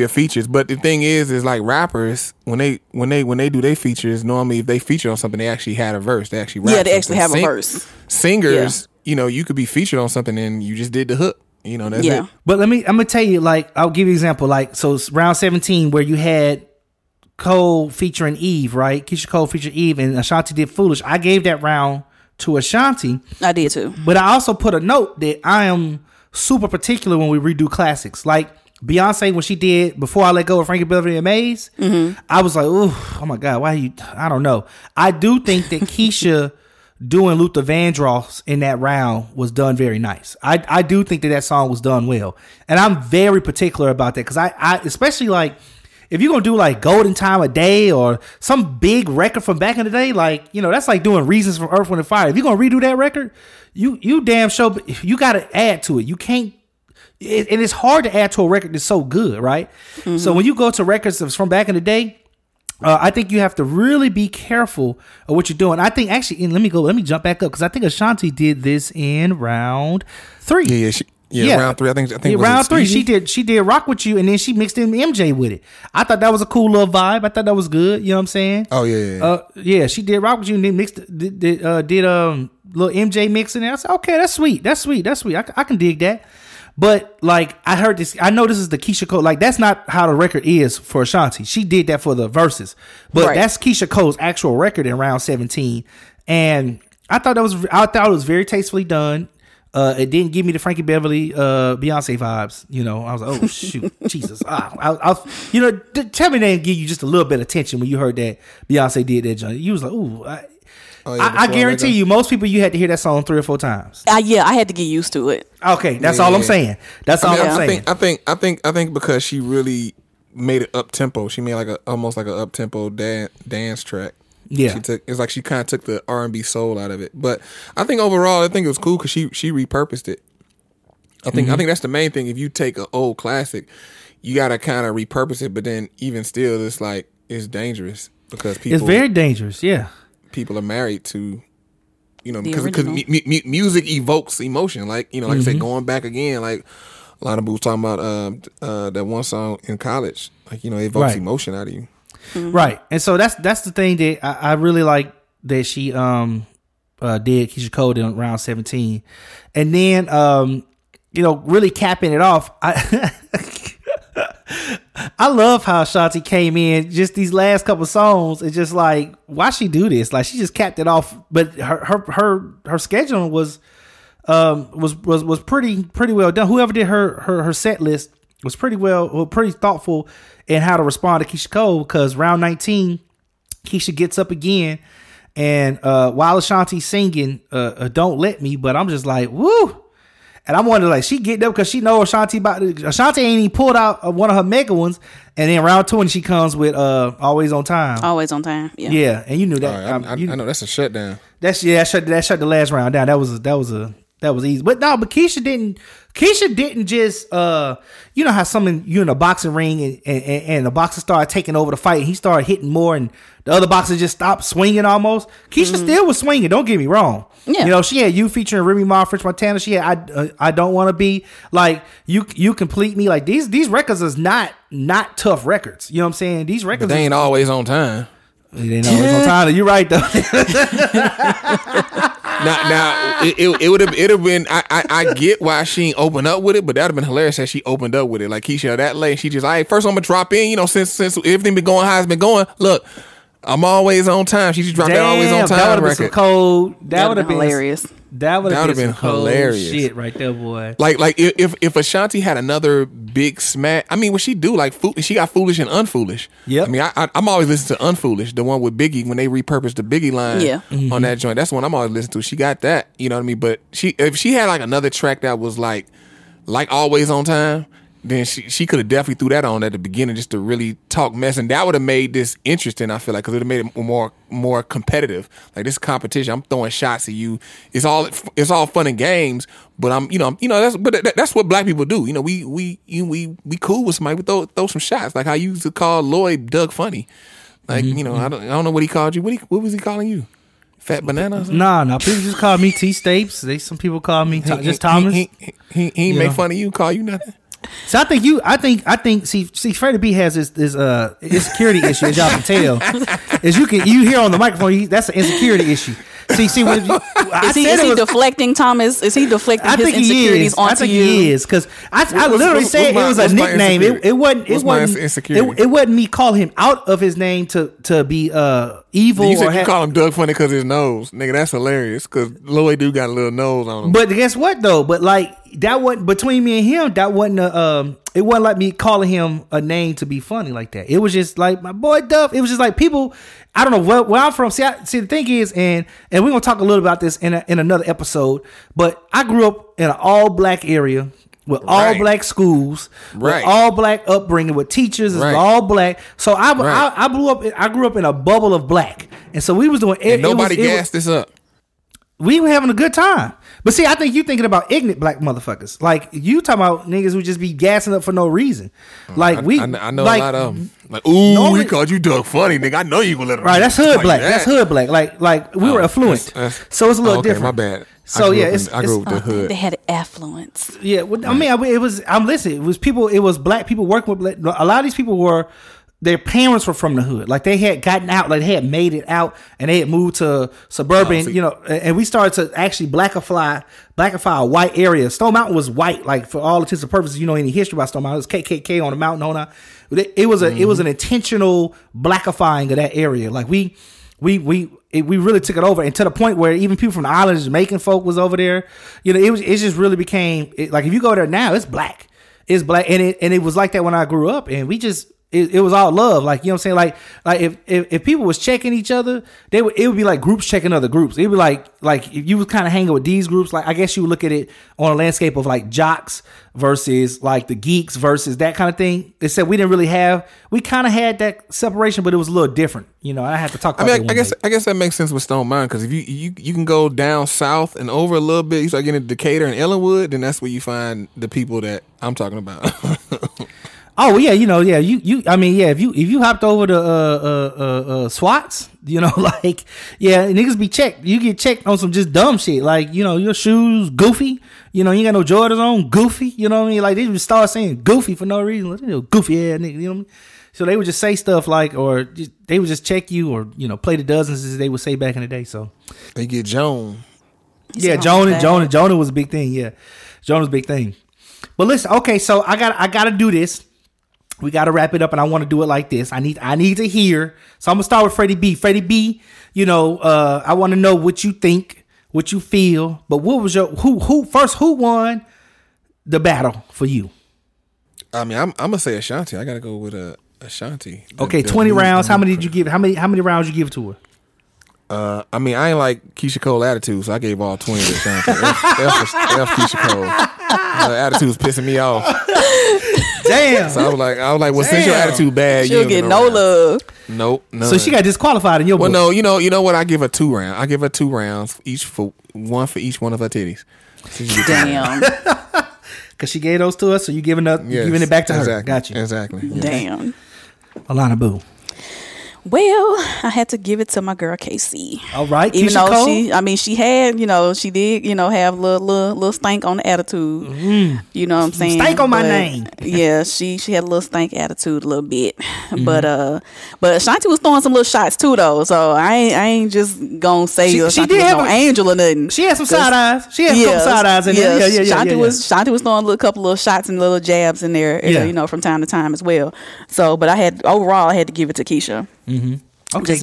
Speaker 2: features. But the thing is like rappers when they do their features, normally if they feature on something, they actually had a verse. They actually rap.
Speaker 3: Yeah, they actually have a verse.
Speaker 2: Singers, you could be featured on something and you just did the hook. That's it.
Speaker 1: But I'm gonna tell you, like, I'll give you an example. Like, so round 17 where you had Cole featuring Eve, right? Keyshia Cole featured Eve and Ashanti did Foolish. I gave that round to Ashanti.
Speaker 3: I did too.
Speaker 1: But I also put a note that I am super particular when we redo classics. Like Beyonce, when she did Before I Let Go of Frankie Beverly and Maze, I was like, oh my God, I don't know. I do think that Keyshia doing Luther Vandross in that round was done very nice. I do think that song was done well. And I'm very particular about that because I especially like if you're gonna do like Golden Time a Day or some big record from back in the day, like, you know, that's like doing Reasons from Earth, Wind and Fire. If you're gonna redo that record, you damn sure you gotta add to it. You can't. And it's hard to add to a record that's so good, right? Mm-hmm. So when you go to records from back in the day, I think you have to really be careful of what you're doing. I think actually, and let me jump back up because I think Ashanti did this in round 3.
Speaker 2: Yeah, round 3. I think
Speaker 1: round 3. She did Rock With You, and then she mixed in MJ with it. I thought that was a cool little vibe. I thought that was good. You know what I'm saying?
Speaker 2: Oh yeah.
Speaker 1: She did Rock With You, and then did little MJ mix in there. I said, okay, that's sweet. I can dig that. But like I heard this, I know this is the Keyshia Cole. Like that's not how the record is for Ashanti. She did that for the verses, but that's Keyshia Cole's actual record in round 17. And I thought it was very tastefully done. It didn't give me the Frankie Beverly, Beyonce vibes. You know, I was like, oh shoot, Jesus. You know, tell me they didn't give you just a little bit of attention when you heard that Beyonce did that joint. You was like, ooh. I guarantee you, most people you had to hear that song 3 or 4 times.
Speaker 3: Yeah, I had to get used to it.
Speaker 1: Okay, that's all I'm saying. I'm saying.
Speaker 2: I think because she really made it up tempo. She made almost like an up tempo dance track.
Speaker 1: Yeah,
Speaker 2: it's like she kind of took the R&B soul out of it. But I think overall, I think it was cool because she repurposed it. I think that's the main thing. If you take an old classic, you gotta kind of repurpose it. But then even still, it's dangerous because people.
Speaker 1: It's very dangerous. Yeah.
Speaker 2: People are married to, you know, because music evokes emotion. Like, you know, like I said, going back again, like Alona Boo was talking about that one song in college. Like, you know, it evokes emotion out of you.
Speaker 3: Mm-hmm.
Speaker 1: Right. And so that's the thing that I really like that she did Keyshia Cole in round 17. And then you know, really capping it off, I love how Ashanti came in just these last couple songs. It's just like, why she do this? Like she just capped it off, but her scheduling was pretty well done. Whoever did her set list was pretty thoughtful in how to respond to Keyshia Cole, because round 19, Keyshia gets up again, and while Ashanti's singing "Don't Let Me," but I'm just like, woo. And I'm wondering, like, she getting up because she know Ashanti ain't even pulled out one of her mega ones. And then round 20, she comes with Always on Time.
Speaker 3: Always on Time. Yeah.
Speaker 1: Yeah, and you knew that.
Speaker 2: Right, I know that's a shutdown.
Speaker 1: That shut the last round down. That was easy. But no, Keyshia didn't just you know how you in a boxing ring and the boxer started taking over the fight, and he started hitting more, and the other boxer just stopped swinging almost. Keyshia still was swinging, don't get me wrong. Yeah. You know, she had You featuring Remy Ma, French Montana. She had I Don't Want to Be, like You Complete Me. Like these records is not tough records. You know what I'm saying? These records,
Speaker 2: but they ain't always on time.
Speaker 1: They ain't always on time. You're right though.
Speaker 2: Now it would have been. I get why she ain't opened up with it, but that'd have been hilarious if she opened up with it. Like Keyshia that late, she just, all right, first I'm gonna drop in. You know, since everything been going how it's been going. Look, I'm always on time. She just dropped that Always on Time
Speaker 1: that
Speaker 2: record.
Speaker 1: That would have been
Speaker 3: hilarious.
Speaker 1: That would have been
Speaker 2: hilarious.
Speaker 1: Shit right there, boy.
Speaker 2: Like if Ashanti had another big smash, I mean, what she do, like she got Foolish and Unfoolish.
Speaker 1: Yeah.
Speaker 2: I mean, I'm always listening to Unfoolish, the one with Biggie when they repurposed the Biggie line on that joint. That's the one I'm always listening to. She got that, you know what I mean? But if she had like another track that was like Always on Time, then she could have definitely threw that on at the beginning just to really talk mess, and that would have made this interesting. I feel like, because it would have made it more competitive. Like, this competition, I'm throwing shots at you. It's all fun and games, but that's what black people do. You know, we cool with somebody. We throw some shots, like how you used to call Lloyd Doug Funny. Like, you know, I don't know what he called you. What was he calling you? Fat Banana? Or
Speaker 1: nah. People just call me T Stapes. Some people call me just Thomas.
Speaker 2: He ain't make fun of you, call you nothing.
Speaker 1: So I think see Freddie B has this insecurity issue, as y'all can tell. As you hear on the microphone, that's an insecurity issue. See, when
Speaker 3: is he deflecting, Thomas? Is he deflecting his insecurities onto you?
Speaker 1: I think he is, because I literally said it was a nickname. It wasn't me calling him out of his name to be evil.
Speaker 2: You said you call him Doug Funny because his nose, nigga. That's hilarious, because Lloyd do got a little nose on him.
Speaker 1: But guess what though? But like, that wasn't between me and him. That wasn't it wasn't like me calling him a name to be funny like that. It was just like, my boy Duff. It was just like people. I don't know where I'm from. See, the thing is, and we're gonna talk a little about this in another episode. But I grew up in an all black area with all black schools, with all black upbringing, with teachers, is all black. So I grew up in a bubble of black, and so we was doing.
Speaker 2: And nobody gassed this up.
Speaker 1: We were having a good time. But see, I think you thinking about ignorant black motherfuckers. Like, you talking about niggas who just be gassing up for no reason. Like,
Speaker 2: I know like, a lot of them. Like, ooh, he called you Doug funny, nigga. I know you gonna let him.
Speaker 1: Right, that's hood black. That's hood black. Like we were affluent. So it's a little different.
Speaker 2: My bad.
Speaker 1: So
Speaker 2: I grew up with the hood.
Speaker 3: They had affluence.
Speaker 1: Yeah, well, I mean, it was. I'm listening. It was people. It was black people working with black. A lot of these people were. Their parents were from the hood. Like, they had gotten out, like they had made it out, and they had moved to suburban, and we started to actually blackify a white area. Stone Mountain was white, like, for all intents and purposes. You know any history about Stone Mountain? It was KKK on the mountain, on that. It was an intentional blackifying of that area. Like, we really took it over, and to the point where even people from the islands, Jamaican folk was over there. It just really became like, if you go there now, it's black, and it was like that when I grew up, and we just. It was all love, like, you know what I'm saying, like if people was checking each other, it would be like groups checking other groups. It'd be like if you was kind of hanging with these groups, like, I guess you would look at it on a landscape of like jocks versus like the geeks versus that kind of thing. Except we kind of had that separation, but it was a little different. I had to talk about that.
Speaker 2: I guess that makes sense with Stone Mountain, because if you can go down south and over a little bit, you start getting to Decatur and Ellenwood, then that's where you find the people that I'm talking about.
Speaker 1: Oh yeah, if you hopped over to SWATs, niggas be checked. You get checked on some just dumb shit, like, your shoes goofy, you ain't got no Jordans on, goofy, you know what I mean? Like, they just start saying goofy for no reason, like, goofy ass nigga, you know what I mean? So they would just say stuff like, or they would just check you, or play the dozens, as they would say back in the day. So
Speaker 2: they get Joan.
Speaker 1: Yeah, Jonah was a big thing. Yeah, Jonah was a big thing. But listen, okay, so I gotta do this. We got to wrap it up, and I want to do it like this. I need to hear. So I'm going to start with Freddie B. Freddie B, I want to know what you think, what you feel. But what was who won the battle for you?
Speaker 2: I mean, I'm going to say Ashanti. I got to go with Ashanti.
Speaker 1: Okay, 20 rounds. How many did you give? How many rounds you give to her?
Speaker 2: I mean, I ain't like Keyshia Cole attitude, so I gave all 20 to Ashanti. F Keyshia Cole. Her attitude was pissing me off.
Speaker 1: Damn.
Speaker 2: So I was like, well, since your attitude bad,
Speaker 3: she'll get no love.
Speaker 2: Nope. None.
Speaker 1: So she got disqualified in your book.
Speaker 2: Well, no, you know what? I give her 2 rounds. I give her 2 rounds, one for each one of her titties.
Speaker 3: Damn.
Speaker 1: Because she gave those to us, so you giving it back to her. Got you.
Speaker 2: Exactly. Yeah.
Speaker 3: Damn.
Speaker 1: Alona Boo.
Speaker 3: Well, I had to give it to my girl KC.
Speaker 1: All right,
Speaker 3: even
Speaker 1: Keyshia
Speaker 3: though
Speaker 1: Cole?
Speaker 3: she had, she did, have little stank on the attitude.
Speaker 1: Mm.
Speaker 3: You know what I'm saying?
Speaker 1: Stank on my name.
Speaker 3: Yeah, she had a little stank attitude a little bit, but Ashanti was throwing some little shots too, though. So I ain't just gonna say Ashanti was no angel or nothing.
Speaker 1: She had some side eyes. She had a couple side eyes in there. Yeah.
Speaker 3: Ashanti was throwing a couple little shots and little jabs in there, from time to time as well. So, but I had to give it to Keyshia.
Speaker 1: Mm-hmm. Okay,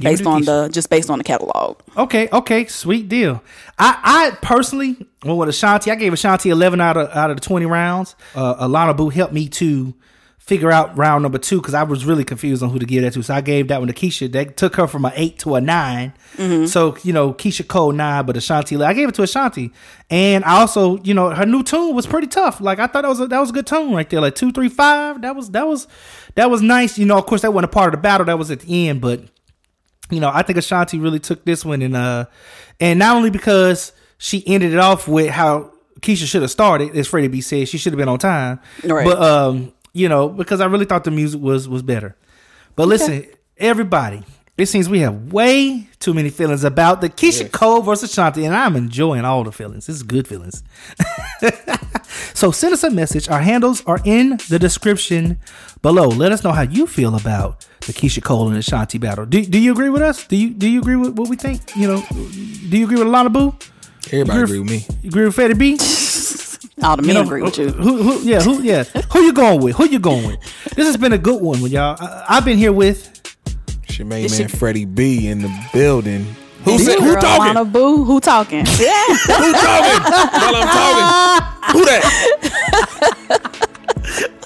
Speaker 3: just based on the catalog.
Speaker 1: Okay, sweet deal. I personally went with Ashanti. I gave Ashanti 11 out of the 20 rounds. Alona Boo helped me to figure out round number 2, because I was really confused on who to give that to. So I gave that one to Keyshia. That took her from an 8 to a 9. Mm-hmm. So Keyshia Cole 9, but Ashanti, I gave it to Ashanti. And I also, her new tune was pretty tough. Like, I thought that was a good tune right there. Like 2, 3, 5. That was nice. Of course that wasn't a part of the battle. That was at the end, but. I think Ashanti really took this one, and not only because she ended it off with how Keyshia should have started, as Freddie B said, she should have been on time, right. But because I really thought the music was better. But listen, everybody, it seems we have way too many feelings about the Keyshia Cole versus Ashanti, and I'm enjoying all the feelings. This is good feelings. So send us a message. Our handles are in the description below. Let us know how you feel about the Keyshia Cole and Ashanti battle. Do you agree with us? Do you agree with what we think? Do you agree with Alona Boo?
Speaker 2: Everybody agree with me.
Speaker 1: You agree with Freddie B?
Speaker 3: All the men agree with you.
Speaker 1: Who you going with? Who you going with? This has been a good one with y'all. I've been here with
Speaker 2: your main man Freddie B in the building.
Speaker 3: Who talking? Alona Boo, who talking? Yeah.
Speaker 2: Who talking? While I'm talking. Who that?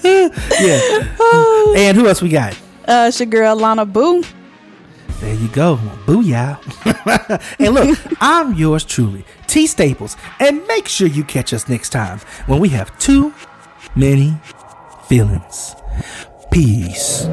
Speaker 1: Yeah. And who else we got?
Speaker 3: It's your girl Alona Boo.
Speaker 1: There you go. Booyah. And look, I'm yours truly, T Staples. And make sure you catch us next time when we have 2 many feelings. Peace.